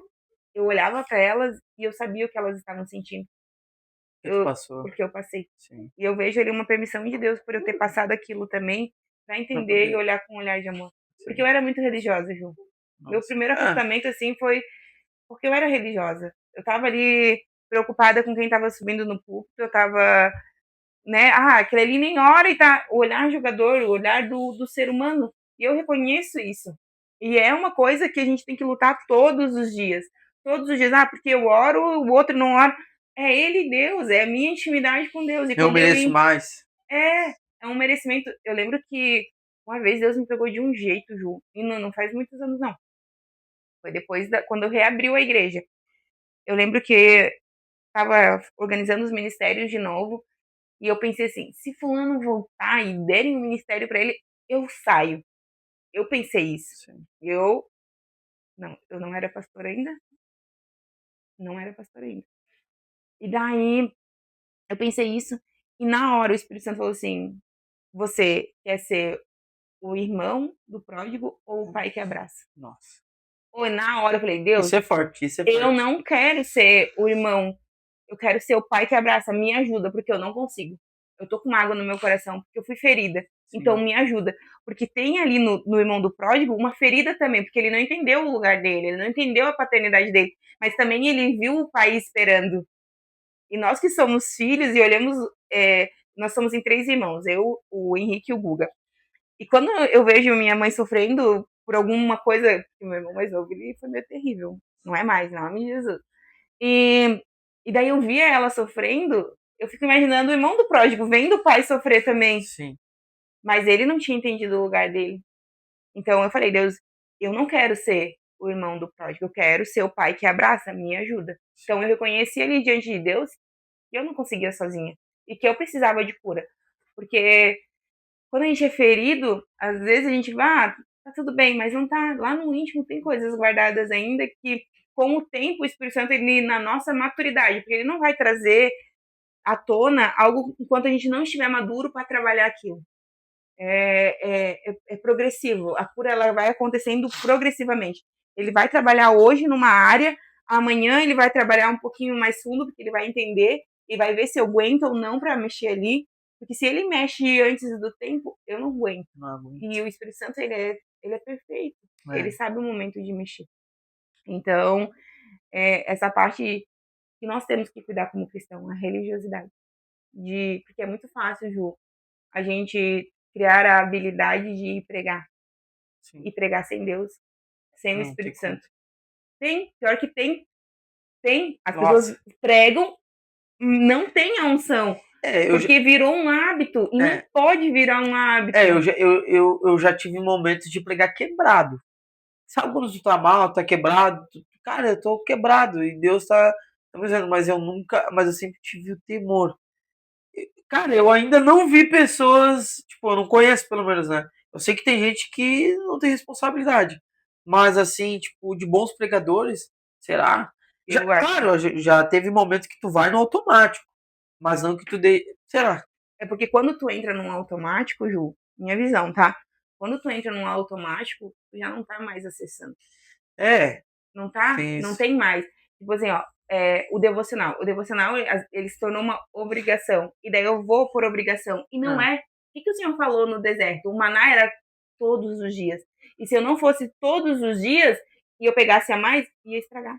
eu olhava para elas e eu sabia o que elas estavam sentindo. Porque eu passei. Sim. E eu vejo ali uma permissão de Deus por eu ter passado aquilo também, para entender e olhar com um olhar de amor. Sim. Porque eu era muito religiosa, Ju. Nossa. Meu primeiro afastamento, assim, foi porque eu era religiosa. Eu tava ali preocupada com quem tava subindo no púlpito, eu tava, né, aquele ali nem ora e tá, o olhar jogador, o olhar do ser humano. E eu reconheço isso. E é uma coisa que a gente tem que lutar todos os dias. Todos os dias, porque eu oro, o outro não ora. É ele Deus, é a minha intimidade com Deus. E eu mereço mais. É um merecimento. Eu lembro que uma vez Deus me pegou de um jeito, Ju, e não faz muitos anos, não. Foi depois, quando reabriu a igreja. Eu lembro que estava organizando os ministérios de novo, e eu pensei assim, se fulano voltar e derem um ministério para ele, eu saio. Eu pensei isso. Sim. Eu não era pastora ainda. Não era pastora ainda. E daí, eu pensei isso, e na hora o Espírito Santo falou assim, você quer ser o irmão do pródigo ou o pai que abraça? Nossa. Ou na hora eu falei, Deus, isso é forte. Eu não quero ser o irmão, eu quero ser o pai que abraça, me ajuda, porque eu não consigo. Eu tô com mágoa no meu coração, porque eu fui ferida. Sim. Então me ajuda. Porque tem ali no irmão do pródigo uma ferida também, porque ele não entendeu o lugar dele, ele não entendeu a paternidade dele, mas também ele viu o pai esperando. E nós que somos filhos e olhamos, nós somos em 3 irmãos, eu, o Henrique e o Guga. E quando eu vejo minha mãe sofrendo por alguma coisa, que meu irmão mais novo, ele foi meio terrível. Não é mais, em nome de Jesus. E daí eu via ela sofrendo, eu fico imaginando o irmão do pródigo, vendo o pai sofrer também. Sim. Mas ele não tinha entendido o lugar dele. Então eu falei, Deus, eu não quero ser o irmão do pródigo, eu quero ser o pai que abraça, me ajuda. Então eu reconheci ali diante de Deus que eu não conseguia sozinha e que eu precisava de cura. Porque quando a gente é ferido, às vezes a gente vai, tá tudo bem, mas não tá. Lá no íntimo tem coisas guardadas ainda que, com o tempo, o Espírito Santo, ele, na nossa maturidade, porque ele não vai trazer à tona algo enquanto a gente não estiver maduro para trabalhar aquilo. É progressivo. A cura ela vai acontecendo progressivamente. Ele vai trabalhar hoje numa área, amanhã ele vai trabalhar um pouquinho mais fundo, porque ele vai entender e vai ver se eu aguento ou não para mexer ali. Porque se ele mexe antes do tempo, eu não aguento. E o Espírito Santo, ele é perfeito. Ele sabe o momento de mexer. Então, essa parte que nós temos que cuidar como cristão, a religiosidade. Porque é muito fácil, Ju, a gente criar a habilidade de pregar. Sim. E pregar sem Deus, sem o Espírito Santo. Tem, pior que tem. As pessoas pregam, não tem a unção. Porque virou um hábito e não pode virar um hábito. Eu já tive momentos de pregar quebrado. Sabe quando tu tá mal, tá quebrado? Cara, eu tô quebrado e Deus tá me dizendo, mas eu sempre tive o temor. Cara, eu ainda não vi pessoas, tipo, eu não conheço pelo menos, né? Eu sei que tem gente que não tem responsabilidade, mas assim, tipo, de bons pregadores, será? Claro, já teve momentos que tu vai no automático, mas não que tu dê, será? É porque quando tu entra num automático, Ju, minha visão, tá? Quando tu entra num automático, tu já não tá mais acessando. Não tá? Não tem mais. Tipo assim, ó, o devocional. O devocional, ele se tornou uma obrigação. E daí eu vou por obrigação. E não é. O que o Senhor falou no deserto? O maná era todos os dias. E se eu não fosse todos os dias e eu pegasse a mais, ia estragar.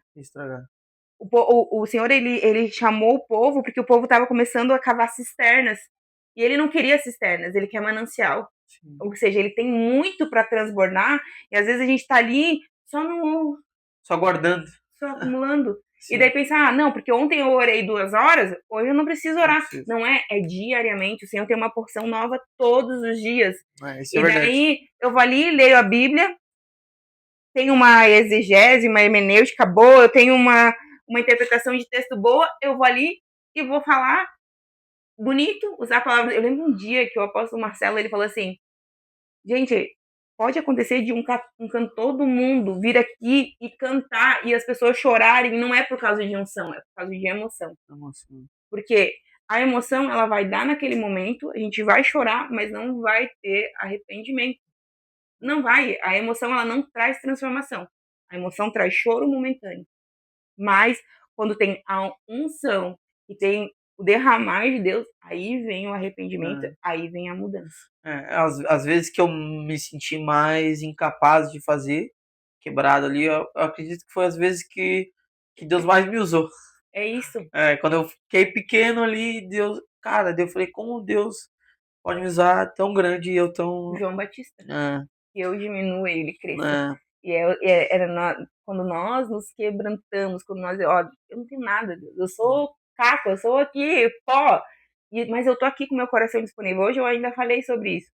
O Senhor, ele chamou o povo porque o povo estava começando a cavar cisternas. E ele não queria cisternas, ele quer manancial. Sim. Ou seja, ele tem muito para transbordar. E às vezes a gente está ali só guardando. Só acumulando. Sim. E daí pensar, não, porque ontem eu orei 2 horas, hoje eu não preciso orar. Não é diariamente. O Senhor tem uma porção nova todos os dias. E daí eu vou ali, leio a Bíblia, tenho uma exegese, uma hermenêutica boa, eu tenho uma interpretação de texto boa, eu vou ali e vou falar bonito, usar palavras. Eu lembro um dia que o apóstolo Marcelo, ele falou assim, gente, pode acontecer de um cantor do mundo vir aqui e cantar e as pessoas chorarem, não é por causa de unção, é por causa de emoção. Porque a emoção, ela vai dar naquele momento, a gente vai chorar, mas não vai ter arrependimento. Não vai. A emoção, ela não traz transformação. A emoção traz choro momentâneo. Mas, quando tem a unção e tem o derramar de Deus, aí vem o arrependimento, aí vem a mudança. Às vezes que eu me senti mais incapaz de fazer, quebrado ali, eu acredito que foi as vezes que Deus mais me usou. É isso. Quando eu fiquei pequeno ali, Deus, cara, eu falei, como Deus pode me usar tão grande e eu tão... João Batista. Que eu diminuo ele cresça. E era quando nós nos quebrantamos, quando nós, ó, eu não tenho nada, Deus, eu sou caco, eu sou aqui, pó, mas eu tô aqui com meu coração disponível. Hoje eu ainda falei sobre isso.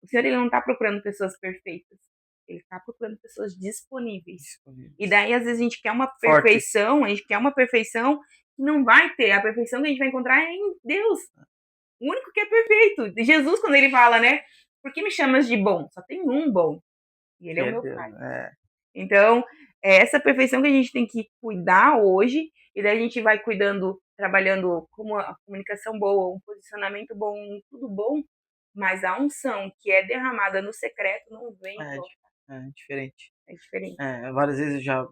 O Senhor, ele não tá procurando pessoas perfeitas, ele tá procurando pessoas disponíveis. E daí, às vezes, a gente quer uma perfeição, a gente quer uma perfeição que não vai ter. A perfeição que a gente vai encontrar é em Deus. O único que é perfeito. Jesus, quando ele fala, né? Por que me chamas de bom? Só tem um bom. E ele é o meu Pai. Então, é essa perfeição que a gente tem que cuidar hoje. E daí a gente vai cuidando, trabalhando como a comunicação boa, um posicionamento bom, tudo bom. Mas a unção que é derramada no secreto não vem. É diferente. É diferente. Várias vezes eu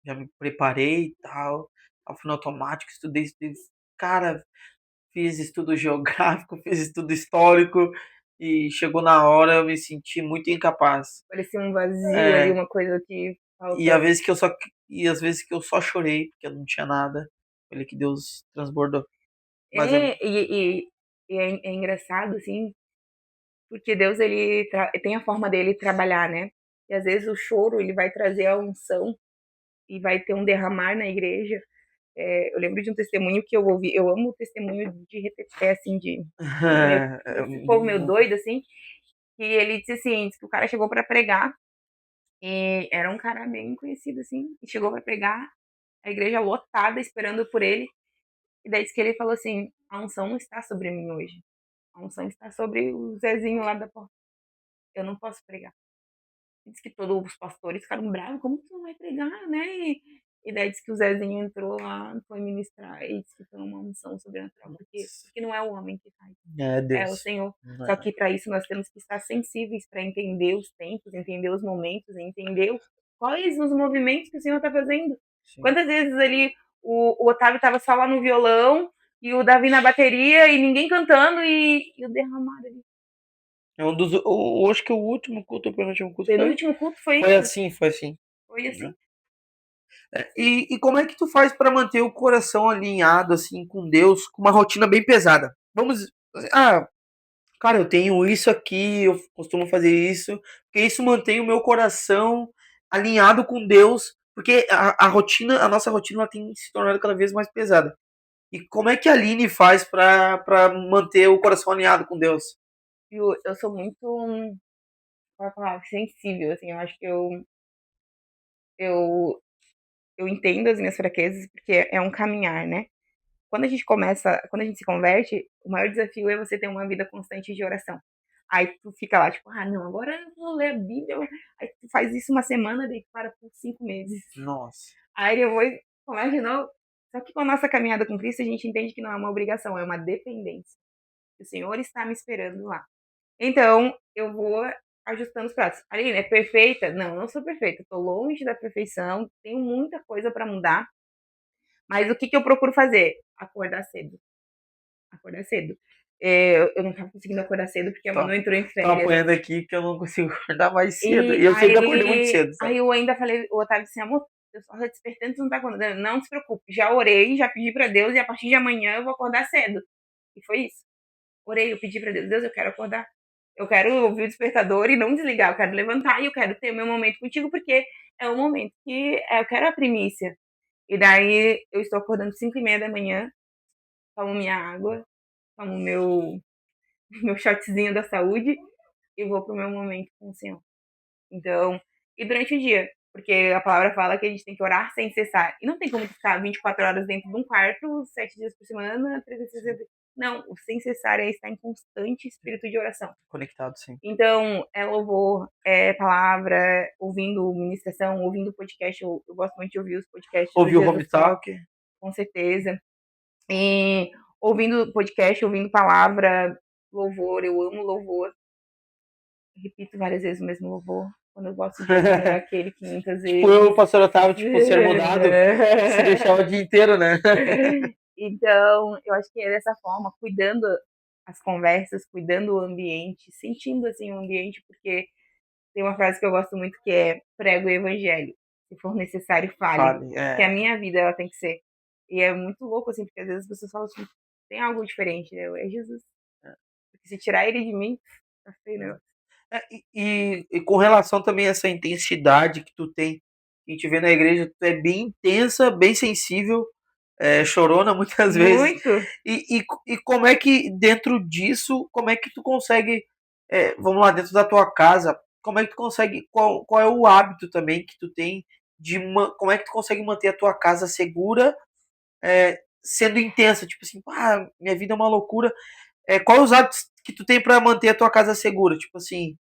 já me preparei e tal. Ao final automático, estudei. Cara, fiz estudo geográfico, fiz estudo histórico e chegou na hora eu me senti muito incapaz. Parecia um vazio ali, uma coisa que faltou. E às vezes que eu só chorei porque eu não tinha nada. Falei que Deus transbordou. Mas e é engraçado, assim, porque Deus, ele tem a forma dele trabalhar, né? E às vezes o choro, ele vai trazer a unção e vai ter um derramar na igreja. Eu lembro de um testemunho que eu ouvi, eu amo o testemunho de repetir, assim, de esse povo meio doido, assim, que ele disse assim, que o cara chegou para pregar, e era um cara bem conhecido, assim, e chegou para pregar, a igreja lotada, esperando por ele, e daí disse que ele falou assim, a unção não está sobre mim hoje, a unção está sobre o Zezinho lá da porta, eu não posso pregar. Diz que todos os pastores ficaram bravos, como que não vai pregar, né? E daí diz que o Zezinho entrou lá, foi ministrar, e disse que foi uma unção sobrenatural, porque não é o homem que faz, Deus. É o Senhor. Só que para isso nós temos que estar sensíveis para entender os tempos, entender os momentos, entender quais os movimentos que o Senhor está fazendo. Sim. Quantas vezes ali o Otávio estava só lá no violão, e o Davi na bateria, e ninguém cantando, e o derramar ali. Acho que o último culto, o penúltimo culto. Penúltimo culto foi assim. Foi assim. Foi assim. E como é que tu faz para manter o coração alinhado assim com Deus, com uma rotina bem pesada? Cara, eu tenho isso aqui, eu costumo fazer isso, porque isso mantém o meu coração alinhado com Deus, porque a nossa rotina ela tem se tornado cada vez mais pesada. E como é que a Aline faz para manter o coração alinhado com Deus? Eu sou muito, qual é a palavra? Sensível, assim, eu acho que eu, eu entendo as minhas fraquezas, porque é um caminhar, né? Quando a gente se converte, o maior desafio é você ter uma vida constante de oração. Aí tu fica lá, tipo, ah, não, agora eu vou ler a Bíblia. Aí tu faz isso uma semana, daí tu para por 5 meses. Nossa. Aí depois começa de novo. Só que com a nossa caminhada com Cristo, a gente entende que não é uma obrigação, é uma dependência. O Senhor está me esperando lá. Então, eu vou ajustando os pratos. Aline, é perfeita? Não, não sou perfeita. Estou longe da perfeição, tenho muita coisa para mudar. Mas o que eu procuro fazer? Acordar cedo. Acordar cedo. Eu não estava conseguindo acordar cedo porque a Manu entrou em Tô férias. apanhando aqui que eu não consigo acordar mais cedo. E eu sempre acordei muito cedo, sabe? Aí eu ainda falei, o Otávio assim, amor, eu só tô despertando, tu não tá acordando. Não se preocupe, já orei, já pedi pra Deus e a partir de amanhã eu vou acordar cedo. E foi isso. Orei, eu pedi pra Deus, Deus, eu quero acordar. Eu quero ouvir o despertador e não desligar. Eu quero levantar e eu quero ter o meu momento contigo, porque é o momento que eu quero a primícia. E daí eu estou acordando 5h30 da manhã, tomo minha água, tomo meu shotzinho da saúde e vou pro meu momento com o Senhor. Então, e durante o dia, porque a palavra fala que a gente tem que orar sem cessar. E não tem como ficar 24 horas dentro de um quarto, 7 dias por semana, 360. Não, o sem cessar é estar em constante espírito de oração. Conectado, sim. Então, é louvor, é palavra, ouvindo ministração, ouvindo podcast. Eu gosto muito de ouvir os podcasts. Ouvir o Home Talk. Com certeza. E ouvindo podcast, ouvindo palavra, louvor, eu amo louvor. Repito várias vezes o mesmo louvor. Quando eu gosto de ouvir aquele 500 vezes. Tipo eu, o pastor Otávio, tipo, ser mudado, se deixar o dia inteiro, né? Então, eu acho que é dessa forma, cuidando as conversas, cuidando o ambiente, sentindo, assim, o ambiente, porque tem uma frase que eu gosto muito que é prego o evangelho. Se for necessário, fale. Que a minha vida, ela tem que ser. E é muito louco, assim, porque às vezes as pessoas falam assim, tem algo diferente, né? É Jesus. Porque se tirar ele de mim, tá feio, né? E com relação também a essa intensidade que tu tem, que a gente vê na igreja, tu é bem intensa, bem sensível, chorona muitas vezes. Muito. E como é que dentro disso, como é que tu consegue, vamos lá, dentro da tua casa, como é que tu consegue, qual é o hábito também que tu tem como é que tu consegue manter a tua casa segura, sendo intensa, tipo assim, minha vida é uma loucura. Quais os hábitos que tu tem pra manter a tua casa segura? Tipo assim,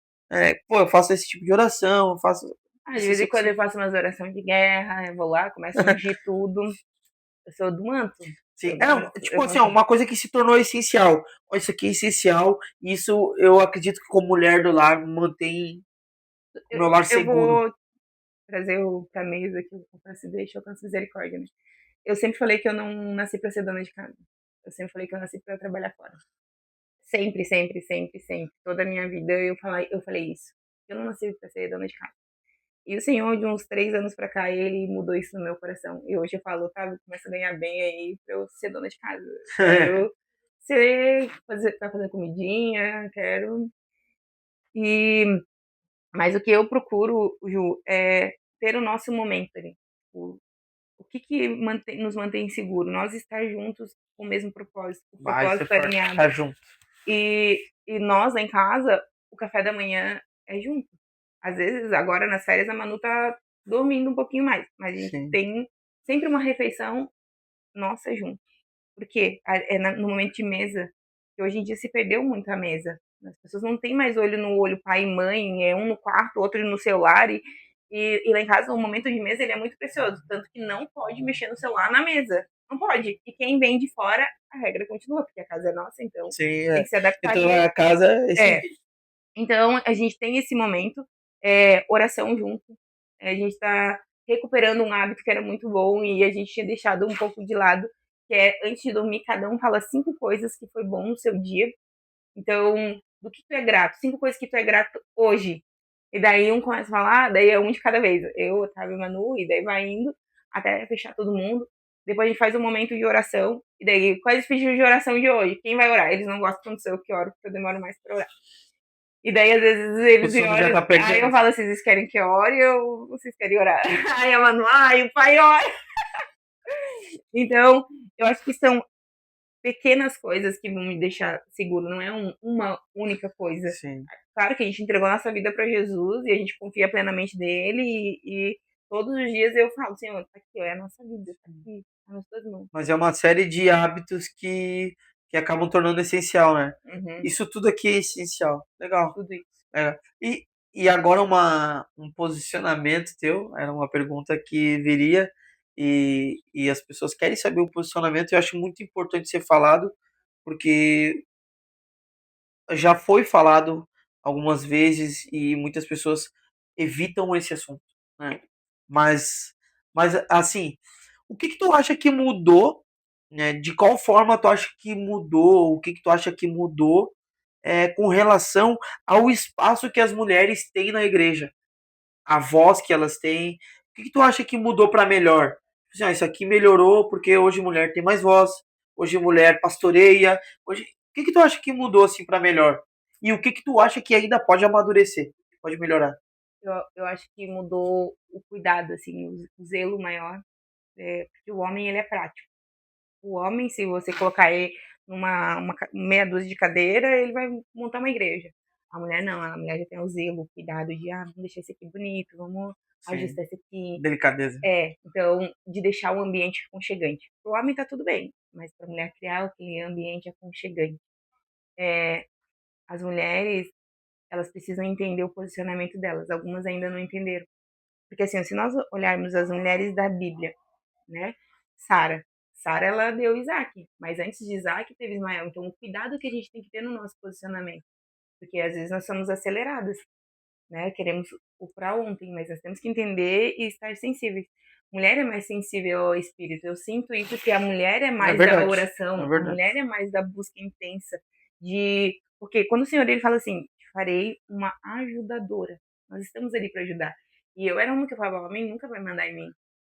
eu faço esse tipo de oração, eu faço. De vez em quando eu faço umas orações de guerra, eu vou lá, começo a ungir tudo. Eu sou do manto. Sim, tipo assim, uma coisa que se tornou essencial. Isso aqui é essencial, e isso eu acredito que como mulher do lar mantém o meu lar seguro. Eu vou trazer pra mesa que eu faço, deixa eu alcançar misericórdia, né? Eu sempre falei que eu não nasci pra ser dona de casa. Eu sempre falei que eu nasci pra trabalhar fora. Sempre, sempre, sempre, sempre. Toda a minha vida eu falei isso. Eu não nasci pra ser dona de casa. E o Senhor, de uns 3 anos pra cá, ele mudou isso no meu coração. E hoje eu falo, Otávio, começa a ganhar bem aí pra eu ser dona de casa. Quero fazer comidinha, quero. Mas o que eu procuro, Ju, é ter o nosso momento ali. O que nos mantém seguro? Nós estar juntos com o mesmo propósito, o propósito alinhado. Estar junto. E nós, lá em casa, o café da manhã é junto. Às vezes, agora nas férias, a Manu tá dormindo um pouquinho mais. Mas a gente tem sempre uma refeição nossa junto. Porque no momento de mesa, que hoje em dia se perdeu muito a mesa. As pessoas não têm mais olho no olho, pai e mãe, um no quarto, outro no celular. E lá em casa, o momento de mesa ele é muito precioso. Tanto que não pode mexer no celular na mesa. Não pode. E quem vem de fora, a regra continua, porque a casa é nossa, então tem que se adaptar. Então a casa Então a gente tem esse momento, oração junto. A gente está recuperando um hábito que era muito bom e a gente tinha deixado um pouco de lado, que é antes de dormir, cada um fala 5 coisas que foi bom no seu dia. Então, do que tu é grato? 5 coisas que tu é grato hoje. E daí um começa a falar, daí é um de cada vez. Eu, Otávio e Manu, e daí vai indo até fechar todo mundo. Depois a gente faz um momento de oração. E daí, quais os pedidos de oração de hoje? Quem vai orar? Eles não gostam quando sou eu que oro, porque eu demoro mais pra orar. E daí, às vezes, eles me olham. Aí eu falo, vocês querem que eu ore ou vocês querem orar? Aí a Manu, o pai ora. Então, eu acho que são pequenas coisas que vão me deixar seguro, não é uma única coisa. Sim. Claro que a gente entregou nossa vida para Jesus e a gente confia plenamente nele e todos os dias eu falo, Senhor, tá aqui, ó, é a nossa vida, tá aqui, tá nas tuas mãos. Mas é uma série de hábitos que acabam tornando essencial, né? Uhum. Isso tudo aqui é essencial. Legal. Tudo isso. É. E agora um posicionamento teu, era uma pergunta que viria e as pessoas querem saber o posicionamento, eu acho muito importante ser falado, porque já foi falado algumas vezes e muitas pessoas evitam esse assunto, né? Mas, mas assim, o que tu acha que mudou, né? De qual forma tu acha que mudou? O que tu acha que mudou com relação ao espaço que as mulheres têm na igreja? A voz que elas têm? O que tu acha que mudou para melhor? Assim, isso aqui melhorou porque hoje mulher tem mais voz, hoje mulher pastoreia, hoje... O que tu acha que mudou assim para melhor? E o que tu acha que ainda pode amadurecer, pode melhorar? Eu acho que mudou o cuidado, assim, o zelo maior, porque o homem, ele é prático. O homem, se você colocar ele numa meia dúzia de cadeira, ele vai montar uma igreja. A mulher não, a mulher já tem o zelo, o cuidado de, vamos deixar isso aqui bonito, vamos ajustar isso aqui. Delicadeza. Então, de deixar o ambiente aconchegante. Pro homem tá tudo bem, mas pra mulher criar aquele ambiente aconchegante. As mulheres, elas precisam entender o posicionamento delas. Algumas ainda não entenderam. Porque assim, se nós olharmos as mulheres da Bíblia, né? Sara. Sara, ela deu Isaac, mas antes de Isaac teve Ismael. Então, o cuidado que a gente tem que ter no nosso posicionamento. Porque às vezes nós somos aceleradas, né? Queremos o para ontem, mas nós temos que entender e estar sensíveis. Mulher é mais sensível ao espírito. Eu sinto isso que a mulher é mais da oração, a mulher é mais da busca intensa de, porque quando o Senhor ele fala assim, farei uma ajudadora. Nós estamos ali para ajudar. E eu era uma que eu falava, homem nunca vai mandar em mim,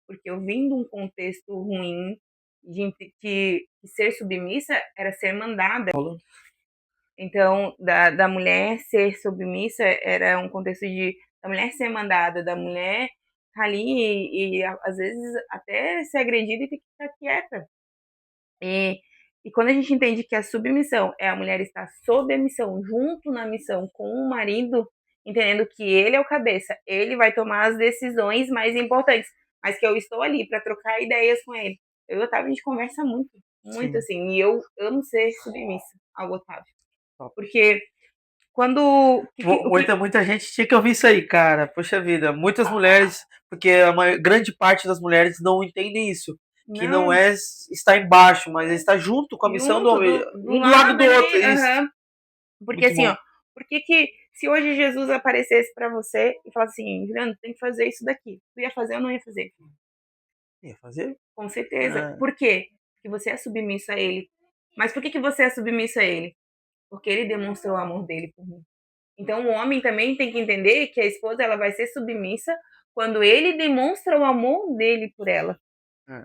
porque eu vim de um contexto ruim de que ser submissa era ser mandada. Então, da mulher ser submissa era um contexto de da mulher ser mandada, da mulher ali e às vezes até ser agredida e ter que ficar quieta. E quando a gente entende que a submissão é a mulher estar sob a missão, junto na missão com o marido, entendendo que ele é o cabeça, ele vai tomar as decisões mais importantes, mas que eu estou ali para trocar ideias com ele. Eu e o Otávio, a gente conversa muito, muito assim, e eu amo ser submissa ao Otávio. Porque quando. Muita gente tinha que ouvir isso aí, cara. Poxa vida, muitas mulheres, porque grande parte das mulheres não entendem isso. Que não é estar embaixo, mas é estar junto com a missão do lado do outro. Isso. Porque muito assim, bom. Ó, por que se hoje Jesus aparecesse para você e falasse assim, Juliano, tem que fazer isso daqui, tu ia fazer ou não ia fazer? Ia fazer? Com certeza. Por quê? Porque você é submisso a ele. Mas por que você é submisso a ele? Porque ele demonstrou o amor dele por mim. Então o homem também tem que entender que a esposa ela vai ser submissa quando ele demonstra o amor dele por ela.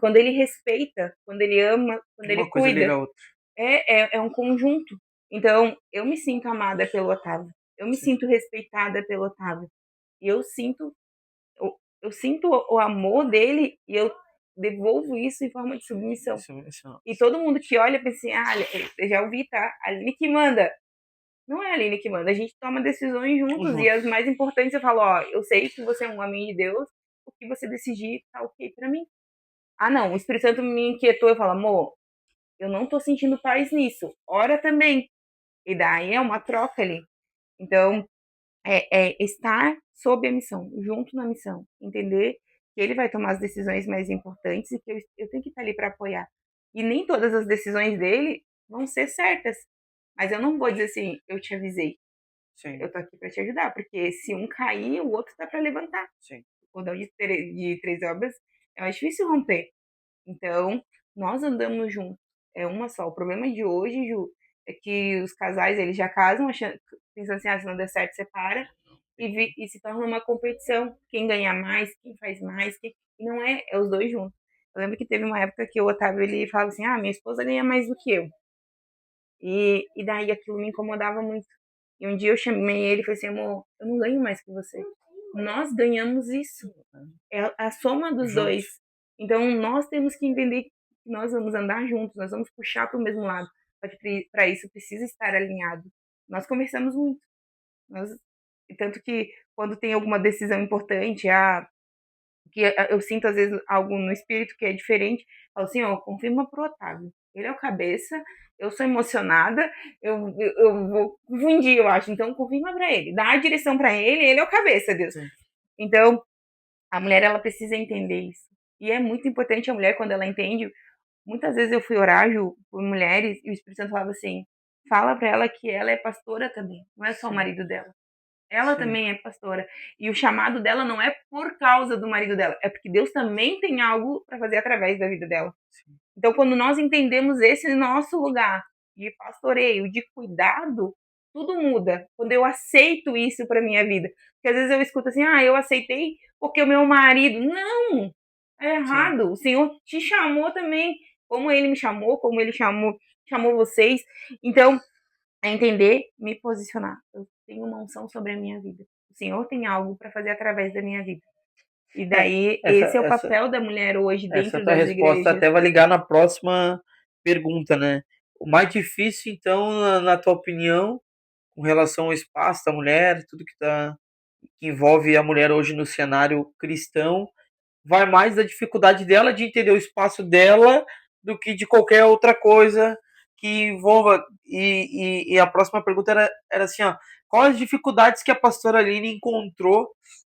Quando ele respeita, quando ele ama, quando ele cuida. Liga a outra. É um conjunto. Então, eu me sinto amada pelo Otávio. Eu me sinto respeitada pelo Otávio. E eu sinto o amor dele e eu devolvo isso em forma de submissão. E todo mundo que olha pensa assim, eu já ouvi, tá? A Aline que manda. Não é a Aline que manda, a gente toma decisões juntos. E as mais importantes eu falo, eu sei que você é um homem de Deus, o que você decidir tá ok pra mim. Não, o Espírito Santo me inquietou, eu falo, amor, eu não tô sentindo paz nisso, ora também. E daí é uma troca ali. Então, estar sob a missão, junto na missão, entender que ele vai tomar as decisões mais importantes e que eu tenho que estar ali para apoiar. E nem todas as decisões dele vão ser certas, mas eu não vou dizer assim, eu te avisei. Sim. Eu tô aqui para te ajudar, porque se um cair, o outro tá para levantar. Sim. O cordão de 3 obras é mais difícil romper. Então, nós andamos juntos, é uma só. O problema de hoje, Ju, é que os casais, eles já casam pensando assim, se não der certo, separa, e se torna uma competição. Quem ganha mais, quem faz mais, e não é os dois juntos. Eu lembro que teve uma época que o Otávio, ele falava assim, minha esposa ganha mais do que eu. E daí aquilo me incomodava muito. E um dia eu chamei ele e falei assim, amor, eu não ganho mais que você. Nós ganhamos isso. É a soma dos dois. Então, nós temos que entender que que nós vamos andar juntos, nós vamos puxar para o mesmo lado. Só que para isso precisa estar alinhado. Nós conversamos muito. Tanto que quando tem alguma decisão importante, que eu sinto às vezes algo no espírito que é diferente, eu falo assim, confirma pro Otávio. Ele é o cabeça, eu sou emocionada, eu vou confundir, eu acho. Então, confirma para ele. Dá a direção para ele é o cabeça, Deus. Sim. Então, a mulher, ela precisa entender isso. E é muito importante a mulher, quando ela entende. Muitas vezes eu fui orar, Ju, por mulheres, e o Espírito Santo falava assim, fala para ela que ela é pastora também, não é só o marido dela. Ela Sim. também é pastora. E o chamado dela não é por causa do marido dela, é porque Deus também tem algo para fazer através da vida dela. Sim. Então, quando nós entendemos esse nosso lugar de pastoreio, de cuidado, tudo muda. Quando eu aceito isso para minha vida. Porque às vezes eu escuto assim, eu aceitei porque o meu marido. Não! É errado. Sim. O Senhor te chamou também, como Ele me chamou, como Ele chamou vocês. Então, é entender, me posicionar. Eu tenho uma unção sobre a minha vida. O Senhor tem algo para fazer através da minha vida. E daí, esse é o papel da mulher hoje dentro das igrejas. Essa resposta até vai ligar na próxima pergunta, né? O mais difícil, então, na tua opinião, com relação ao espaço da mulher, tudo que envolve a mulher hoje no cenário cristão, vai mais da dificuldade dela de entender o espaço dela do que de qualquer outra coisa que envolva. E a próxima pergunta era assim, quais as dificuldades que a pastora Aline encontrou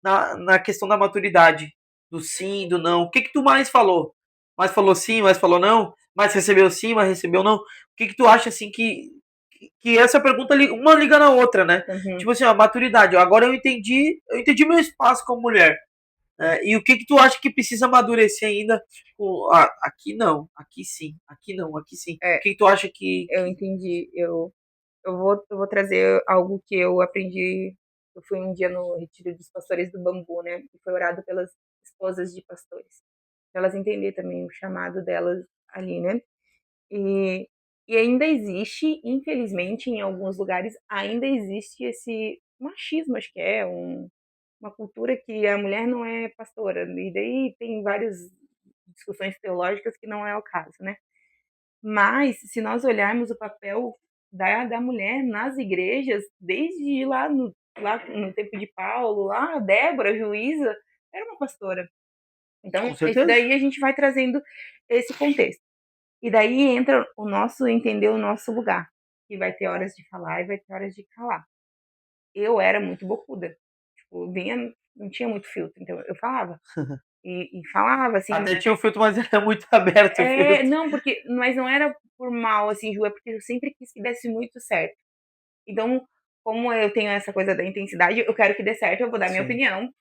na questão da maturidade? Do sim, do não. O que tu mais falou? Mais falou sim, mais falou não? Mais recebeu sim, mais recebeu não? O que tu acha assim que essa pergunta uma liga na outra, né? Uhum. Tipo assim, maturidade. Agora eu entendi meu espaço como mulher. E o que tu acha que precisa amadurecer ainda? Aqui não, aqui sim, aqui não, aqui sim. O que tu acha que... Eu entendi. Eu vou trazer algo que eu aprendi. Eu fui um dia no retiro dos pastores do Bambu, né? E foi orado pelas esposas de pastores. Pra elas entenderem também o chamado delas ali, né? E ainda existe, infelizmente, em alguns lugares, ainda existe esse machismo, acho que é uma cultura que a mulher não é pastora. E daí tem várias discussões teológicas que não é o caso, né? Mas, se nós olharmos o papel da mulher nas igrejas, desde lá no tempo de Paulo, lá, Débora, juíza, era uma pastora. Então, daí a gente vai trazendo esse contexto. E daí entra o nosso entender o nosso lugar, que vai ter horas de falar e vai ter horas de calar. Eu era muito bocuda. Tipo, não tinha muito filtro, então eu falava. E falava, assim... Até tinha um filtro, mas era muito aberto o filtro. Não, mas não era por mal, assim, Ju, é porque eu sempre quis que desse muito certo. Então, como eu tenho essa coisa da intensidade, eu quero que dê certo, eu vou dar minha opinião.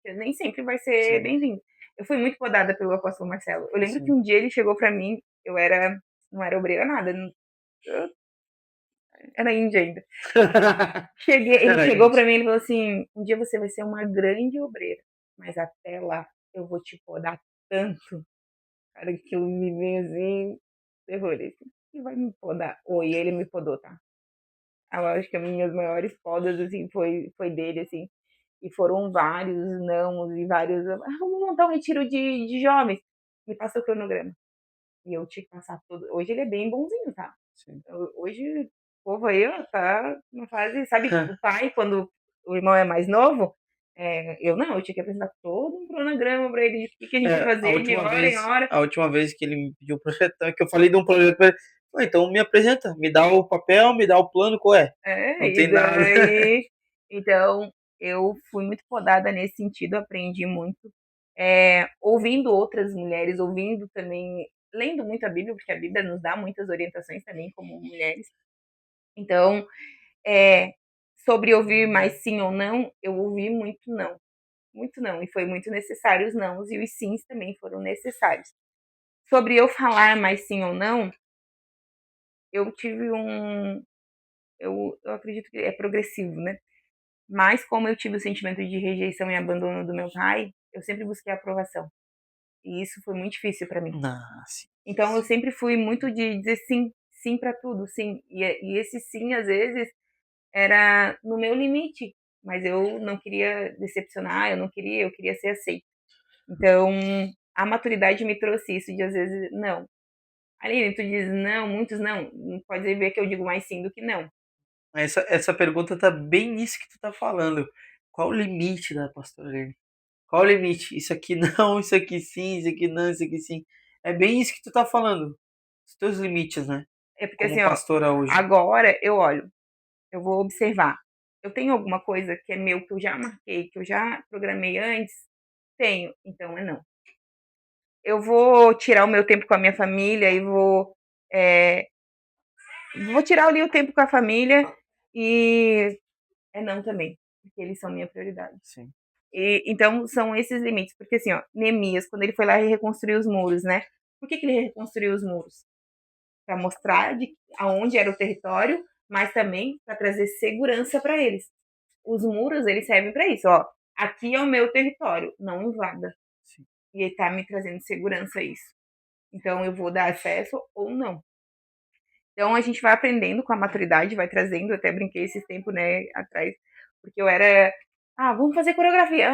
Nem sempre vai ser bem-vindo. Eu fui muito podada pelo apóstolo Marcelo. Eu lembro que um dia ele chegou pra mim, não era obreira nada, eu era índia ainda. Ele chegou pra mim e falou assim, um dia você vai ser uma grande obreira, mas até lá eu vou te podar tanto. Cara, que eu me veio assim, terrorista. E vai me podar. E ele me podou, tá? Eu acho que as minhas maiores podas, assim, foi dele, assim. E foram vários não e vários... vamos montar um retiro de jovens. Me passa o cronograma. E eu tinha que passar tudo. Hoje ele é bem bonzinho, tá? Sim. Hoje o povo aí, tá numa fase... Sabe, o pai, quando o irmão é mais novo... eu tinha que apresentar todo um cronograma pra ele, de o que a gente ia fazer de hora em hora. A última vez que ele me pediu um projetão, que eu falei de um projeto pra ele, então me apresenta, me dá o papel, me dá o plano, qual é? Não tem nada. Então, eu fui muito podada nesse sentido, aprendi muito. Ouvindo outras mulheres, ouvindo também, lendo muito a Bíblia, porque a Bíblia nos dá muitas orientações também como mulheres. Então, sobre ouvir mais sim ou não, eu ouvi muito não. Muito não, e foi muito necessário os nãos, e os sims também foram necessários. Sobre eu falar mais sim ou não, eu tive eu acredito que é progressivo, né? Mas como eu tive o sentimento de rejeição e abandono do meu pai, eu sempre busquei a aprovação. E isso foi muito difícil para mim. Nossa. Então eu sempre fui muito de dizer sim, sim para tudo, sim. E esse sim, às vezes, era no meu limite. Mas eu não queria decepcionar, eu queria ser aceita. Então, a maturidade me trouxe isso de às vezes, não. Aline, tu diz não, muitos não. Pode ver que eu digo mais sim do que não. Essa pergunta tá bem nisso que tu tá falando. Qual o limite da pastora Aline? Qual o limite? Isso aqui não, isso aqui sim, isso aqui não, isso aqui sim. É bem isso que tu tá falando. Os teus limites, né? É porque Como assim, ó, pastora hoje. agora eu olho, eu vou observar. Eu tenho alguma coisa que é meu, que eu já marquei, que eu já programei antes? Tenho, então é não. Eu vou tirar o meu tempo com a minha família e vou tirar ali o tempo com a família e é não também, porque eles são minha prioridade. Sim. E, então são esses limites, porque assim, ó, Neemias, quando ele foi lá e reconstruiu os muros, né? Por que ele reconstruiu os muros? Para mostrar aonde era o território, mas também para trazer segurança para eles. Os muros, eles servem para isso, ó. Aqui é o meu território, não invada. Sim. E ele tá me trazendo segurança a isso. Então eu vou dar acesso ou não. Então a gente vai aprendendo com a maturidade, vai trazendo, até brinquei esse tempo, né, atrás, porque eu era, vamos fazer coreografia,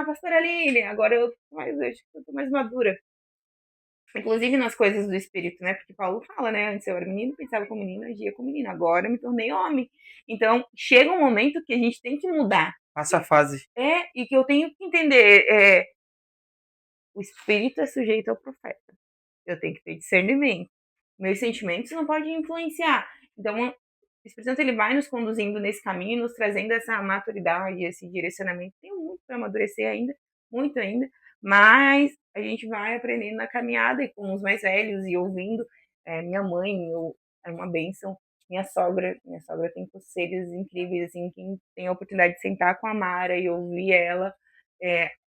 pastora Aline, agora eu acho que eu tô mais madura. Inclusive nas coisas do espírito, né? Porque Paulo fala, né? Antes eu era menino, pensava como menino, agia como menino. Agora eu me tornei homem. Então, chega um momento que a gente tem que mudar. Passa a fase. E que eu tenho que entender. O espírito é sujeito ao profeta. Eu tenho que ter discernimento. Meus sentimentos não podem influenciar. Então, o Espírito Santo ele vai nos conduzindo nesse caminho, nos trazendo essa maturidade, esse direcionamento. Tem muito para amadurecer ainda, muito ainda, mas a gente vai aprendendo na caminhada e com os mais velhos e ouvindo. Minha mãe é uma bênção. Minha sogra tem conselhos incríveis, assim, quem tem a oportunidade de sentar com a Mara e ouvir ela,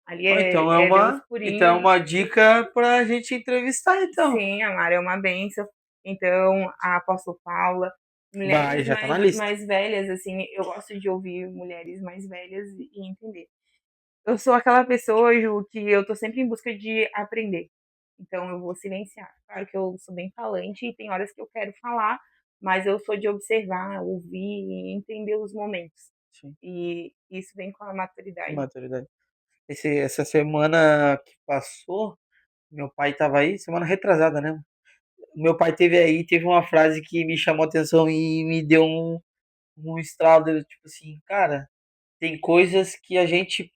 ali Então Deus purinho. Então é uma dica pra gente entrevistar, então. Sim, a Mara é uma bênção. Então, a apóstola Paula, mulheres já tá na lista. mais velhas, assim, eu gosto de ouvir mulheres mais velhas e entender. Eu sou aquela pessoa, Ju, que eu tô sempre em busca de aprender. Então, eu vou silenciar. Claro que eu sou bem falante e tem horas que eu quero falar, mas eu sou de observar, ouvir e entender os momentos. Sim. E isso vem com a maturidade. Essa semana que passou, meu pai tava aí, semana retrasada, né? Meu pai teve uma frase que me chamou a atenção e me deu um estralo, tipo assim, cara, tem coisas que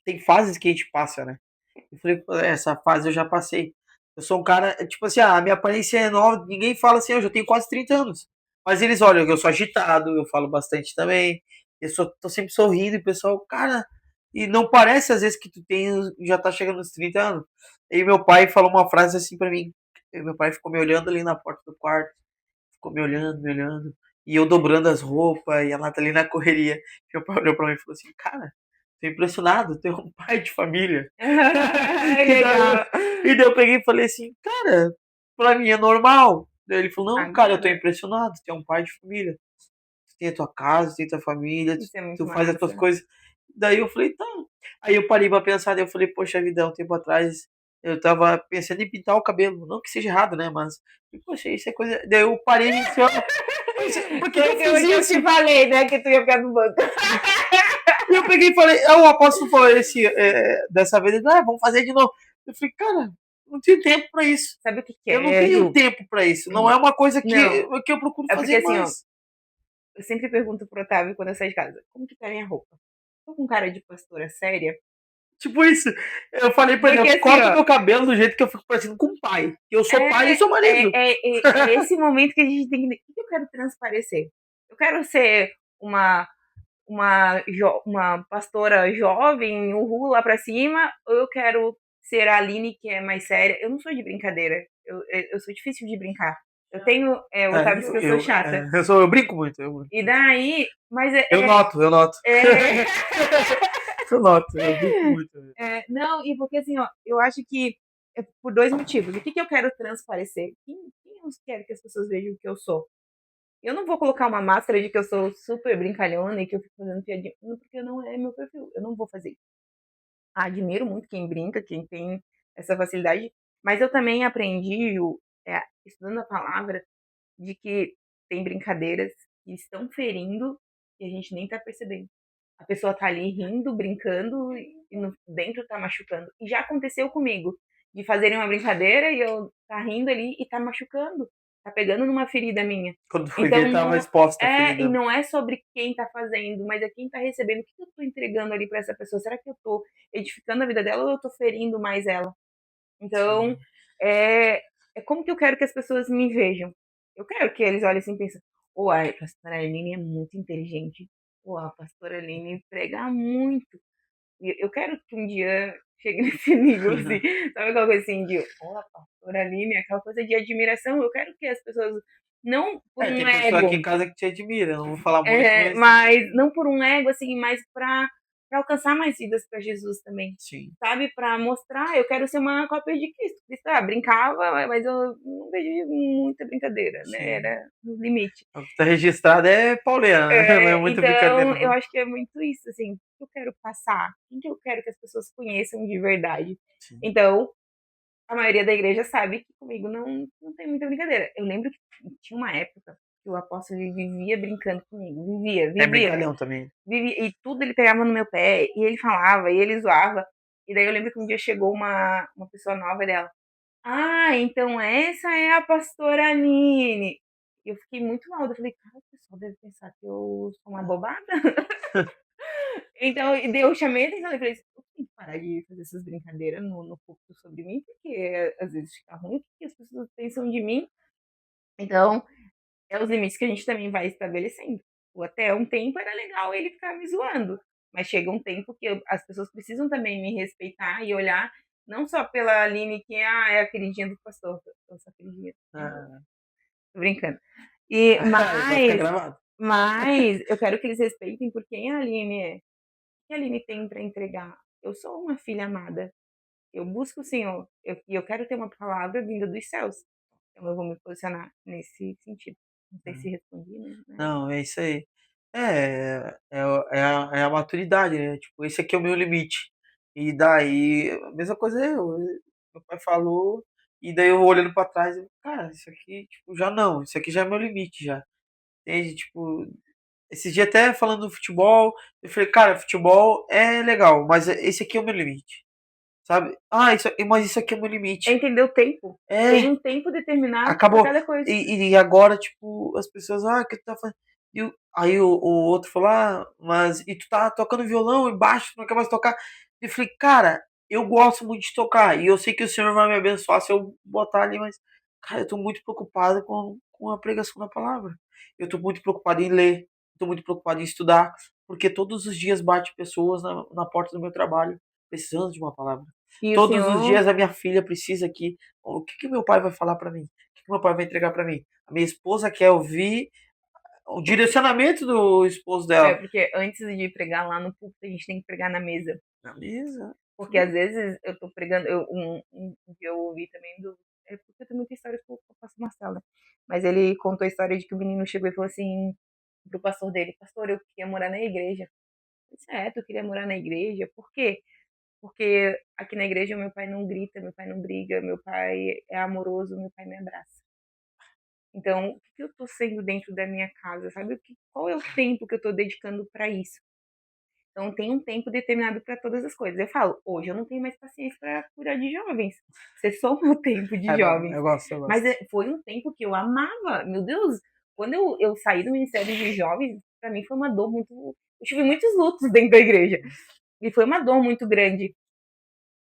tem fases que a gente passa, né? Eu falei, essa fase eu já passei. Eu sou um cara, tipo assim, a minha aparência é nova, ninguém fala assim, eu já tenho quase 30 anos. Mas eles olham que eu sou agitado, eu falo bastante também, tô sempre sorrindo e o pessoal, cara, e não parece às vezes que já tá chegando nos 30 anos. E meu pai falou uma frase assim pra mim, meu pai ficou me olhando ali na porta do quarto, ficou me olhando, e eu dobrando as roupas, e a Nathalie na correria. Meu pai olhou pra mim e falou assim, cara, tô impressionado, tu é um pai de família. Legal. E daí eu peguei e falei assim, cara, pra mim é normal. Daí ele falou, não, cara, eu tô impressionado, tu é um pai de família. Tu tem a tua casa, tem a tua família, tu faz as tuas coisas. Daí eu falei, tá. Aí eu parei pra pensar, daí eu falei, poxa vida, um tempo atrás eu tava pensando em pintar o cabelo. Não que seja errado, né? Mas, poxa, isso é coisa. Daí eu parei e disse, por que eu te falei, né, que tu ia ficar no banco. E eu peguei e falei, o apóstolo falou dessa vez, vamos fazer de novo. Eu falei, cara, não tenho tempo pra isso. Sabe o que é? Eu não tenho tempo pra isso. Não é uma coisa que eu procuro fazer porque, mais. Assim, ó, eu sempre pergunto pro Otávio quando eu saio de casa, como que tá a minha roupa? Tô com cara de pastora séria? Tipo isso. Eu falei pra ele, corta meu cabelo do jeito que eu fico parecendo com o pai. Eu sou pai e sou marido. É esse momento que a gente tem que... O que eu quero transparecer? Eu quero ser uma pastora jovem, uhul, lá pra cima, ou eu quero ser a Aline, que é mais séria? Eu não sou de brincadeira. Eu sou difícil de brincar. Eu tenho... o Otávio disse que eu sou chata. Eu brinco muito. E daí... Mas eu noto. Eu noto, eu brinco muito. Não, e porque assim, ó, eu acho que é por dois motivos. O que eu quero transparecer? Quem eu quero que as pessoas vejam que eu sou? Eu não vou colocar uma máscara de que eu sou super brincalhona e que eu fico fazendo piadinha, porque não é meu perfil. Eu não vou fazer isso. Admiro muito quem brinca, quem tem essa facilidade, mas eu também aprendi, estudando a palavra, de que tem brincadeiras que estão ferindo e a gente nem tá percebendo. a pessoa tá ali rindo, brincando e dentro tá machucando. E já aconteceu comigo de fazerem uma brincadeira e eu tá rindo ali e tá machucando, tá pegando numa ferida minha. Quando foi Então ver, tava exposta a e ferida. não é sobre quem tá fazendo, mas é quem tá recebendo. O que eu tô entregando ali pra essa pessoa? Será que eu tô edificando a vida dela ou eu tô ferindo mais ela? Então, Sim. é, é como que eu quero que as pessoas me vejam. Eu quero que eles olhem assim e pensem, pô, a pastora Aline é muito inteligente. Pô, a pastora Aline prega muito. E eu quero que um dia chegue nesse nível, assim. Sabe aquela coisa assim de, pô, a pastora Aline, aquela coisa de admiração. Eu quero que as pessoas, não por um Tem pessoa aqui ego, em casa que te admira, não vou falar muito, mas mas não por um ego, assim, mas para alcançar mais vidas para Jesus também. sim. Sabe? Para mostrar, eu quero ser uma cópia de Cristo. Cristo brincava, mas eu não vejo muita brincadeira, né? Sim. Era no limite. O que tá registrado é pauleira, né? Não é muita Então, brincadeira, eu não. acho que é muito isso, assim, o que eu quero passar, quem que eu quero que as pessoas conheçam de verdade. Sim. Então, a maioria da igreja sabe que comigo não tem muita brincadeira. Eu lembro que tinha uma época que o apóstolo vivia brincando comigo, É vivia. brincalhão também. E tudo ele pegava no meu pé, e ele falava, e ele zoava. E daí eu lembro que um dia chegou uma pessoa nova dela. Ah, então essa é a pastora Aline. E eu fiquei muito mal. Eu falei, cara, o pessoal deve pensar que eu sou uma bobada. Então, e daí eu chamei a atenção e falei, eu tenho que parar de fazer essas brincadeiras no púlpito sobre mim, porque às vezes fica ruim, o que as pessoas pensam de mim. Então, é os limites que a gente também vai estabelecendo. Ou até um tempo era legal ele ficar me zoando, mas chega um tempo que as pessoas precisam também me respeitar e olhar não só pela Aline que é a queridinha do pastor, eu sou a queridinha. Ah. Tô brincando. E, Vai ficar gravado. mas eu quero que eles respeitem por quem a Aline é. O que a Aline tem para entregar? Eu sou uma filha amada. Eu busco o Senhor. E eu quero ter uma palavra vinda dos céus. Então eu vou me posicionar nesse sentido. Não sei se respondi, né? Não, é isso aí. É a maturidade, né? Tipo, esse aqui é o meu limite. E daí, a mesma coisa eu. Meu pai falou, e daí eu olhando pra trás, cara, isso aqui, tipo, já não, isso aqui já é meu limite já. Entende? Tipo, esses dias até falando do futebol, eu falei, cara, futebol é legal, mas esse aqui é o meu limite. Sabe? Ah, mas isso aqui é o meu É limite. entender o tempo. Tem É, um tempo determinado para acabou. cada coisa. E agora, tipo, as pessoas, o que tu tá fazendo? Aí o outro falou, mas e tu tá tocando violão e baixo, tu não quer mais tocar? Eu falei, cara, eu gosto muito de tocar, e eu sei que o Senhor vai me abençoar se eu botar ali, mas, cara, eu tô muito preocupado com a pregação da palavra. Eu tô muito preocupado em ler, eu tô muito preocupado em estudar, porque todos os dias bate pessoas na porta do meu trabalho, precisando de uma palavra. E o Todos os Senhor. dias a minha filha precisa aqui. O que que meu pai vai falar para mim? Que meu pai vai entregar para mim? A minha esposa quer ouvir o direcionamento do esposo É, dela. porque antes de pregar lá no púlpito, a gente tem que pregar na mesa. Na mesa. Porque às vezes eu tô pregando. Um que eu ouvi também do. É porque tem muita história que eu passo Marcelo, né? Mas ele contou a história de que o menino chegou e falou assim pro pastor dele: Pastor, eu queria morar na igreja. Eu disse, tu queria morar na igreja? Por quê? Porque aqui na igreja meu pai não grita, meu pai não briga, meu pai é amoroso, meu pai me abraça. Então, o que eu tô sendo dentro da minha casa, sabe? Qual é o tempo que eu tô dedicando para isso? Então, tem um tempo determinado para todas as coisas. Eu falo, hoje eu não tenho mais paciência para cuidar de jovens. Cessou o meu tempo de É bom, jovens. eu gosto, eu Mas gosto. foi um tempo que eu amava. Meu Deus, quando eu saí do Ministério de Jovens, para mim foi uma dor muito. Eu tive muitos lutos dentro da igreja. E foi uma dor muito grande.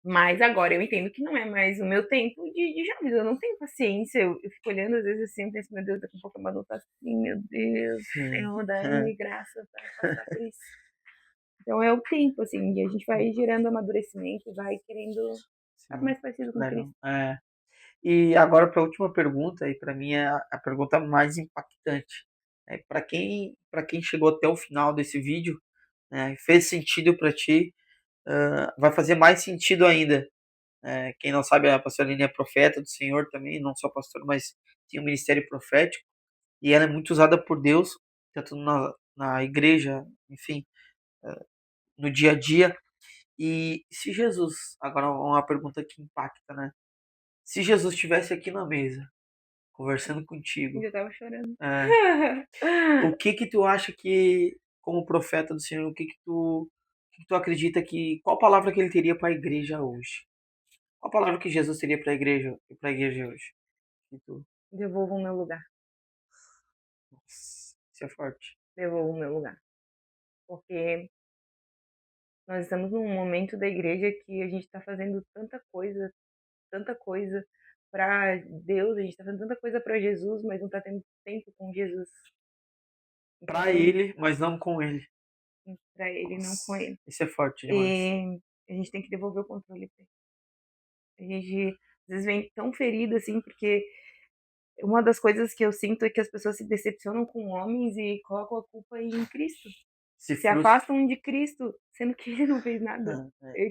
Mas agora eu entendo que não é mais o meu tempo de jovens. Eu não tenho paciência. Eu fico olhando às vezes assim, eu penso, meu Deus, daqui a pouco a Manu tá assim, meu Deus, Sim. Senhor, dá-me graça para passar por isso. Então é o tempo, assim, de a gente vai gerando amadurecimento e vai querendo estar Sim. mais parecido com Legal. Cristo. E agora para a última pergunta, e para mim é a pergunta mais impactante. Para quem chegou até o final desse vídeo, né, fez sentido para ti, vai fazer mais sentido ainda. Quem não sabe, a pastora Aline é profeta do Senhor também, não só pastor, mas tem um ministério profético. E ela é muito usada por Deus, tanto na igreja, enfim, no dia a dia. E se Jesus, agora uma pergunta que impacta, né? Se Jesus estivesse aqui na mesa, conversando contigo, Eu já tava chorando. o que que tu acha que como profeta do Senhor, o que tu acredita qual palavra que ele teria para a igreja hoje? Qual palavra que Jesus teria para a igreja hoje? Devolva o meu lugar. Nossa, isso é forte. Devolva o meu lugar. Porque nós estamos num momento da igreja que a gente está fazendo tanta coisa para Deus, a gente está fazendo tanta coisa para Jesus, mas não está tendo tempo com Jesus. Para ele, mas não com ele. Para ele, não com ele. Isso é forte demais. E a gente tem que devolver o controle pra ele. A gente às vezes vem tão ferido assim, porque uma das coisas que eu sinto é que as pessoas se decepcionam com homens e colocam a culpa em Cristo. Se afastam de Cristo, sendo que ele não fez nada.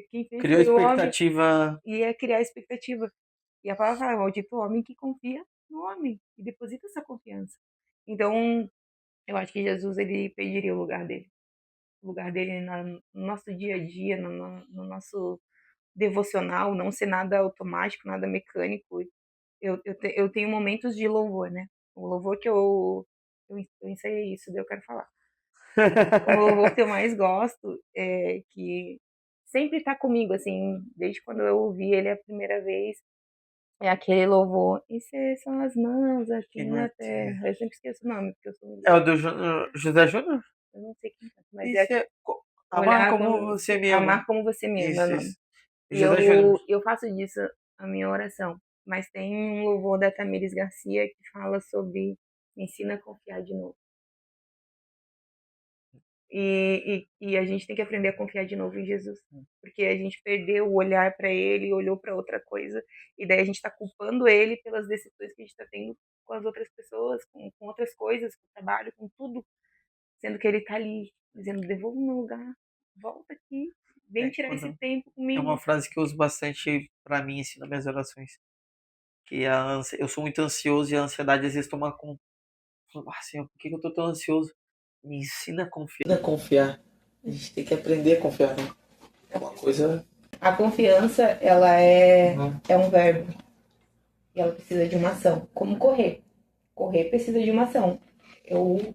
Quem fez criou expectativa. E é criar expectativa. E a palavra fala, maldito o homem que confia no homem e deposita essa confiança. Então, eu acho que Jesus, ele pediria o lugar dele. O lugar dele no nosso dia a dia, no nosso devocional, não ser nada automático, nada mecânico. Eu tenho momentos de louvor, né? O louvor que eu ensaiei isso, daí eu quero falar. O louvor que eu mais gosto é que sempre tá comigo, assim, desde quando eu ouvi ele a primeira vez, é aquele louvor. E se são as mãos aqui na terra. Eu sempre esqueço o nome, porque eu sou. É o do José Júnior? Eu não sei quem tá, mas é Amar como você me ama. Amar como você me ama, isso. E eu faço disso a minha oração. Mas tem um louvor da Tamires Garcia que fala sobre me ensina a confiar de novo. E a gente tem que aprender a confiar de novo em Jesus. Porque a gente perdeu o olhar para ele, olhou para outra coisa. E daí a gente está culpando ele pelas decisões que a gente está tendo com as outras pessoas, com outras coisas, com o trabalho, com tudo. Sendo que ele está ali, dizendo, devolva o meu lugar, volta aqui, vem tirar esse tempo comigo. É uma frase que eu uso bastante para mim, assim, nas minhas orações. Que eu sou muito ansioso e a ansiedade às vezes toma conta. Assim, por que eu tô tão ansioso? Me ensina a confiar. Ensina a confiar. A gente tem que aprender a confiar, né? É uma coisa... A confiança, ela é um verbo. E ela precisa de uma ação. Como correr. Correr precisa de uma ação. Eu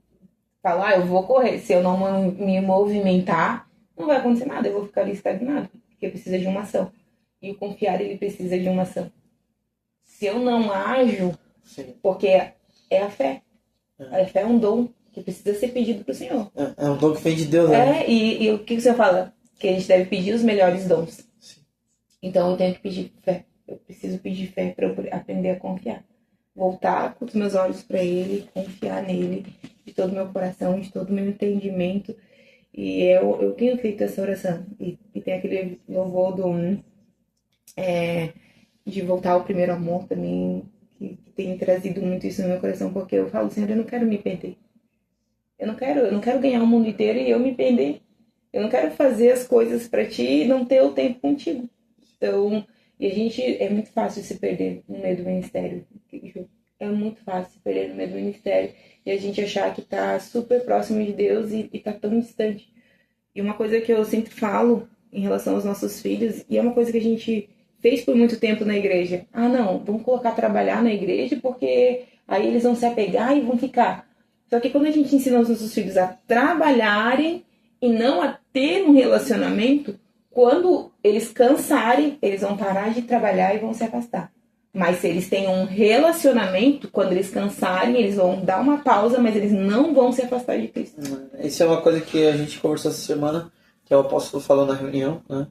falo, eu vou correr. Se eu não me movimentar, não vai acontecer nada. Eu vou ficar ali estagnado. Porque precisa de uma ação. E o confiar, ele precisa de uma ação. Se eu não ajo, porque é a fé. A fé é um dom que precisa ser pedido para o Senhor. É um dom que vem de Deus, né? E o que o Senhor fala? Que a gente deve pedir os melhores dons. Sim. Então eu tenho que pedir fé. Eu preciso pedir fé para eu aprender a confiar. Voltar com os meus olhos para Ele, confiar nele, de todo o meu coração, de todo o meu entendimento. E eu tenho feito essa oração. E tem aquele louvor de voltar ao primeiro amor também, que tem trazido muito isso no meu coração, porque eu falo, Senhor, eu não quero me perder. Eu não quero ganhar o mundo inteiro e eu me perder. Eu não quero fazer as coisas para ti e não ter o tempo contigo. Então, é muito fácil se perder no meio do ministério. É muito fácil se perder no meio do ministério e a gente achar que tá super próximo de Deus e tá tão distante. E uma coisa que eu sempre falo em relação aos nossos filhos, e é uma coisa que a gente fez por muito tempo na igreja. Não, vamos colocar trabalhar na igreja porque aí eles vão se apegar e vão ficar. Só que quando a gente ensina os nossos filhos a trabalharem e não a ter um relacionamento, quando eles cansarem, eles vão parar de trabalhar e vão se afastar. Mas se eles têm um relacionamento, quando eles cansarem, eles vão dar uma pausa, mas eles não vão se afastar de Cristo. Isso é uma coisa que a gente conversou essa semana, que o apóstolo falou na reunião, né,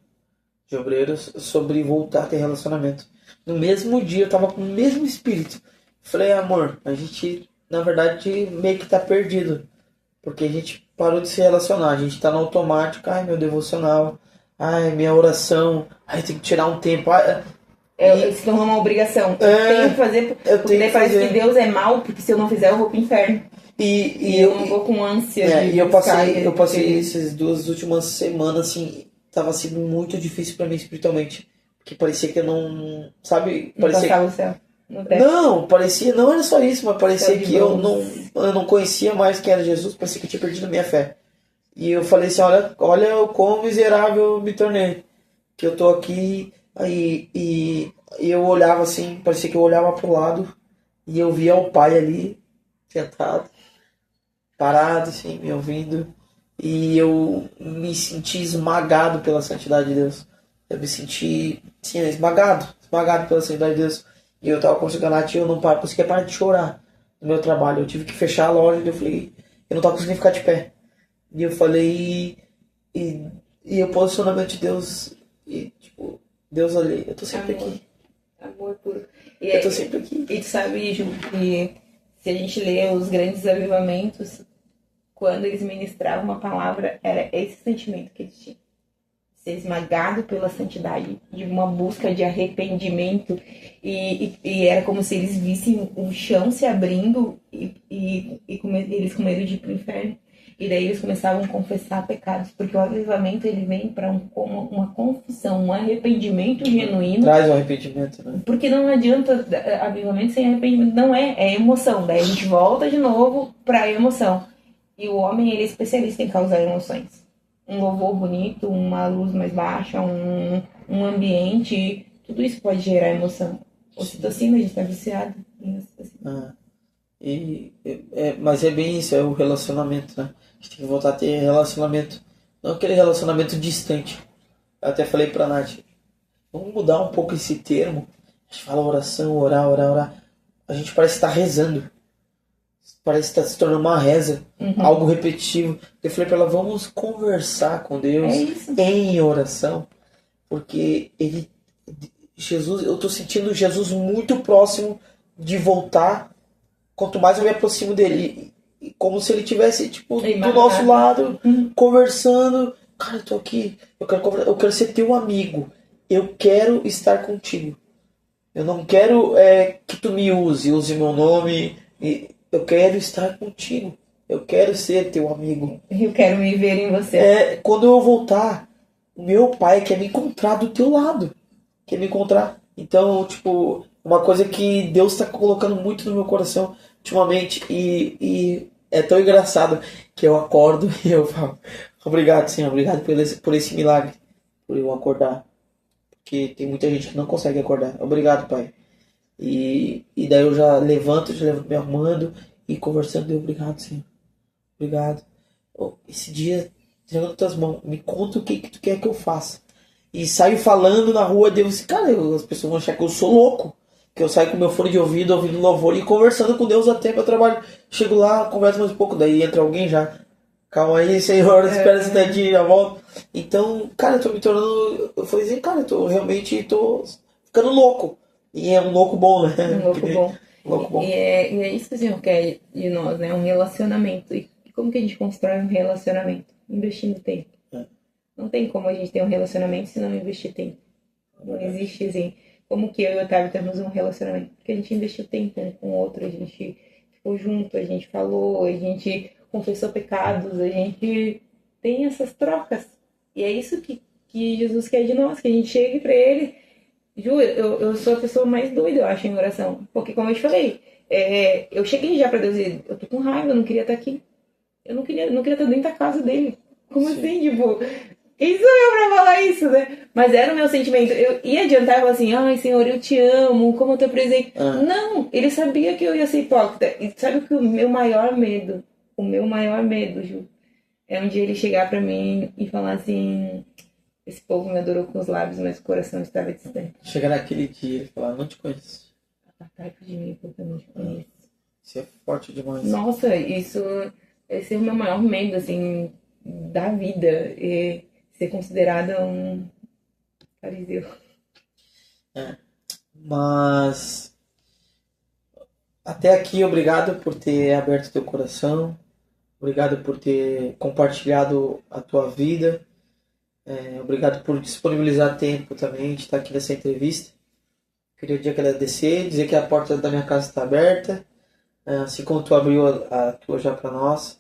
de obreiros, sobre voltar a ter relacionamento. No mesmo dia, eu tava com o mesmo espírito. Falei, amor, a gente... na verdade, meio que tá perdido. Porque a gente parou de se relacionar. A gente tá no automático. Ai, meu devocional. Ai, minha oração. Ai, tem que tirar um tempo. Se tornou uma obrigação. Eu tenho que fazer. Porque daí parece que Deus é mal, porque se eu não fizer, eu vou pro inferno. E eu não vou com ânsia. E eu passei essas 2 últimas semanas, assim, tava sendo muito difícil pra mim espiritualmente. Porque parecia que eu não. Sabe? Parecia passava o céu. Não, parecia, não era só isso, mas parecia que eu não conhecia mais quem era Jesus, parecia que eu tinha perdido a minha fé. E eu falei assim, olha o quão miserável eu me tornei. Que eu tô aqui, e eu olhava assim, parecia que eu olhava pro lado, e eu via o pai ali, sentado, parado assim, me ouvindo. e eu me senti esmagado pela santidade de Deus. Eu me senti, sim, esmagado pela santidade de Deus. E eu tava conversando com a Nath e eu não conseguia parar de chorar no meu trabalho. Eu tive que fechar a loja e eu falei, eu não tava conseguindo ficar de pé. E eu falei, e o posicionamento de Deus, e tipo, Deus ali, eu tô sempre aqui. Amor puro. Eu tô sempre aqui. E tu sabe, Ju, que se a gente lê os grandes avivamentos, quando eles ministravam uma palavra, era esse sentimento que eles tinham. Ser esmagado pela santidade, de uma busca de arrependimento, e era como se eles vissem o chão se abrindo e eles com medo de ir pro inferno. E daí eles começavam a confessar pecados, porque o avivamento ele vem para uma confissão, um arrependimento genuíno. Traz o arrependimento, né? Porque não adianta avivamento sem arrependimento, não é emoção. Daí a gente volta de novo para a emoção. E o homem ele é especialista em causar emoções. Um louvor bonito, uma luz mais baixa, um ambiente, tudo isso pode gerar emoção. Ocitocina, a gente tá viciado em ocitocina. Mas é bem isso, é o relacionamento, né? A gente tem que voltar a ter relacionamento, não aquele relacionamento distante. Eu até falei pra Nath, vamos mudar um pouco esse termo. A gente fala oração, orar. A gente parece estar rezando. Parece estar se tornando uma reza, algo repetitivo. Eu falei pra ela, vamos conversar com Deus em oração, porque Jesus, eu tô sentindo Jesus muito próximo de voltar. Quanto mais eu me aproximo dele, como se ele estivesse tipo, do nosso lado, conversando. Cara, eu tô aqui, eu quero ser teu amigo. Eu quero estar contigo. Eu não quero que tu me use meu nome. Eu quero estar contigo. Eu quero ser teu amigo. Eu quero me ver em você. Quando eu voltar, o meu pai quer me encontrar do teu lado. Quer me encontrar. Então, tipo, uma coisa que Deus está colocando muito no meu coração ultimamente. E é tão engraçado que eu acordo e eu falo, obrigado, Senhor, obrigado por esse milagre. Por eu acordar. Porque tem muita gente que não consegue acordar. Obrigado, Pai. E daí eu já levanto me arrumando e conversando. Obrigado, Senhor. Obrigado. Esse dia, entregando nas tuas mãos, me conta o que tu quer que eu faça. E saio falando na rua, Deus, cara, as pessoas vão achar que eu sou louco. Que eu saio com meu fone de ouvido, ouvindo louvor e conversando com Deus até meu trabalho. Chego lá, converso mais um pouco, daí entra alguém já. Calma aí, Senhor, espera esse dadinho, já volto. Então, cara, eu tô me tornando. Eu falei assim, cara, eu realmente tô ficando louco. E é um louco bom, né? Um louco bom. Louco bom. E é isso que o Senhor quer de nós, né? Um relacionamento. E como que a gente constrói um relacionamento? Investindo tempo. Não tem como a gente ter um relacionamento se não investir tempo. Não existe assim. Como que eu e o Otávio temos um relacionamento? Porque a gente investiu tempo um com o outro, a gente ficou junto, a gente falou, a gente confessou pecados, a gente tem essas trocas. E é isso que Jesus quer de nós, que a gente chegue pra Ele. Ju, eu sou a pessoa mais doida, eu acho, em oração. Porque, como eu te falei, eu cheguei já pra Deus e eu tô com raiva, eu não queria estar aqui. Eu não queria estar dentro da casa dele. Como assim, tipo... Quem sou eu pra falar isso, né? Mas era o meu sentimento. Eu ia adiantar e falar assim, ai, Senhor, eu te amo, como eu tô presente. Não, ele sabia que eu ia ser hipócrita. E sabe que o meu maior medo, Ju, é um dia ele chegar pra mim e falar assim... Esse povo me adorou com os lábios, mas o coração estava distante. Chegar naquele dia e falar, não te conheço. Aparta de mim, porque eu não te conheço. Isso é forte demais. Nossa, esse é o meu maior medo, assim, da vida. E ser considerada um fariseu. Mas... Até aqui, obrigado por ter aberto teu coração. Obrigado por ter compartilhado a tua vida. Obrigado por disponibilizar tempo também de estar aqui nessa entrevista. Queria te agradecer, dizer que a porta da minha casa está aberta, assim como tu abriu a tua já para nós.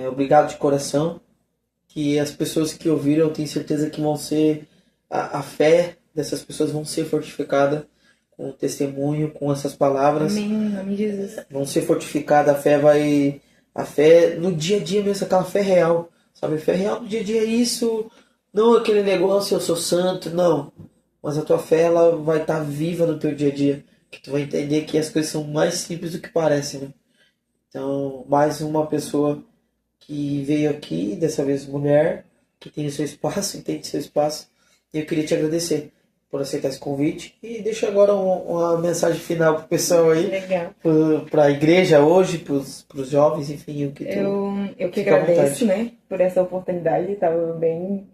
Obrigado de coração, que as pessoas que ouviram, eu tenho certeza que vão ser, a fé dessas pessoas vão ser fortificada com o testemunho, com essas palavras. Amém, em nome de Jesus. Vão ser fortificadas, a fé no dia a dia mesmo, aquela fé real, sabe? Fé real no dia a dia é isso... Não aquele negócio, eu sou santo, não. Mas a tua fé, ela vai estar viva no teu dia a dia. Que tu vai entender que as coisas são mais simples do que parecem, né? Então, mais uma pessoa que veio aqui, dessa vez mulher, que tem o seu espaço, entende seu espaço. E eu queria te agradecer por aceitar esse convite. E deixo agora uma mensagem final pro pessoal aí. Legal. Pra igreja hoje, pros jovens, enfim. Eu que agradeço, né, por essa oportunidade. Estava bem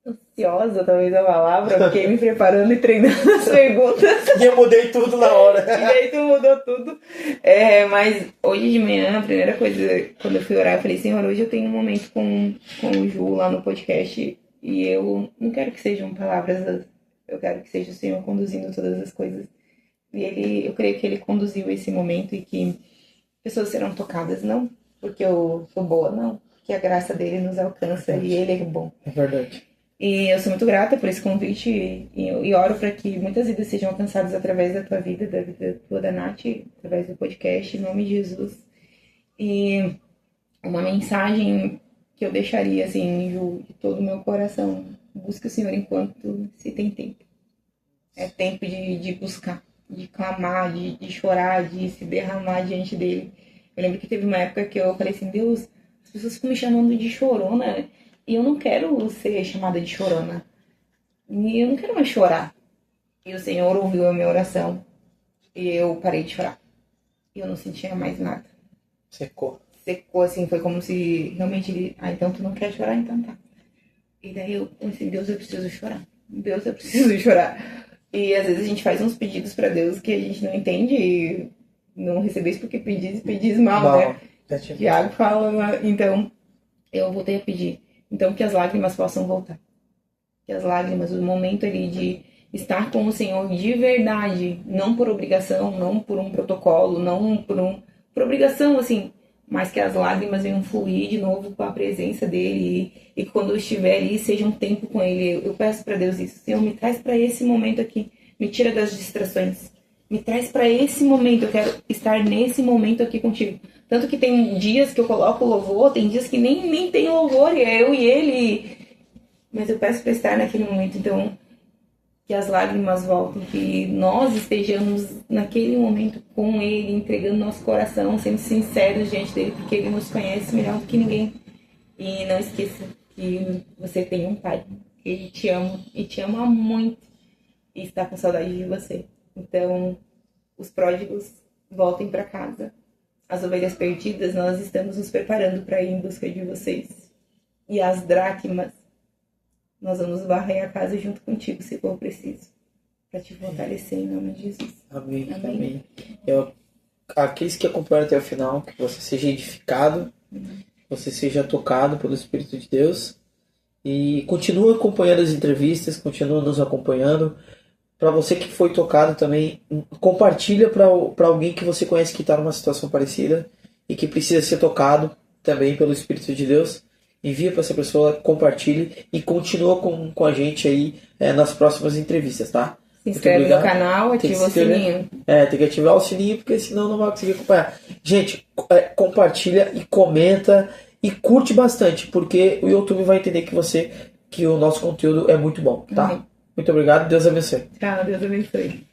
ansiosa, talvez a palavra. Fiquei me preparando e treinando as perguntas. E eu mudei tudo na hora. E aí tu mudou tudo. Mas hoje de manhã, a primeira coisa, quando eu fui orar, eu falei, Senhor, hoje eu tenho um momento com o Ju lá no podcast. E eu não quero que sejam palavras, eu quero que seja o Senhor conduzindo todas as coisas. E eu creio que ele conduziu esse momento e que pessoas serão tocadas, não porque eu sou boa, não. Porque a graça dele nos alcança e ele é bom. É verdade. E eu sou muito grata por esse convite e oro para que muitas vidas sejam alcançadas através da tua vida, da vida tua, da Nath, através do podcast, em nome de Jesus. E uma mensagem que eu deixaria, assim, Ju, de todo o meu coração: busque o Senhor enquanto se tem tempo. É tempo de buscar, de clamar, de chorar, de se derramar diante dele. Eu lembro que teve uma época que eu falei assim, Deus, as pessoas ficam me chamando de chorona, e eu não quero ser chamada de chorona. E eu não quero mais chorar. E o Senhor ouviu a minha oração, e eu parei de chorar. E eu não sentia mais nada. Secou, assim, foi como se realmente ele... então tu não quer chorar? Então tá. E daí eu pensei, Deus, eu preciso chorar. Deus, eu preciso chorar. E às vezes a gente faz uns pedidos pra Deus que a gente não entende e não recebesse porque pedis mal, né? Tiago fala, então eu voltei a pedir. Então que as lágrimas possam voltar. Que as lágrimas, o momento ali de estar com o Senhor de verdade, não por obrigação, não por um protocolo, não por obrigação, assim, mas que as lágrimas venham fluir de novo com a presença dele e quando eu estiver ali, seja um tempo com ele. Eu peço para Deus isso. Senhor, me traz para esse momento aqui. Me tira das distrações. Me traz para esse momento. Eu quero estar nesse momento aqui contigo. Tanto que tem dias que eu coloco louvor, tem dias que nem tem louvor, e é eu e ele. Mas eu peço para estar naquele momento. Então, que as lágrimas voltem, que nós estejamos naquele momento com ele, entregando nosso coração, sendo sinceros diante dele, porque ele nos conhece melhor do que ninguém. E não esqueça que você tem um pai, que ele te ama e te ama muito e está com saudade de você. Então, os pródigos voltem para casa. As ovelhas perdidas, nós estamos nos preparando para ir em busca de vocês. E as dracmas, nós vamos varrer a casa junto contigo, se for preciso, para te fortalecer em nome de Jesus. Amém. Amém. Aqueles que acompanharam até o final, que você seja edificado, você seja tocado pelo Espírito de Deus e continua acompanhando as entrevistas, continua nos acompanhando. Para você que foi tocado também, compartilha para alguém que você conhece que está numa situação parecida e que precisa ser tocado também pelo Espírito de Deus. Envia para essa pessoa, compartilhe e continua com a gente aí nas próximas entrevistas, tá? Se inscreve no canal, ativa o sininho. Tem que ativar o sininho, porque senão não vai conseguir acompanhar. Gente, compartilha e comenta e curte bastante, porque o YouTube vai entender que o nosso conteúdo é muito bom, tá? Muito obrigado, Deus abençoe. Tchau, Deus abençoe.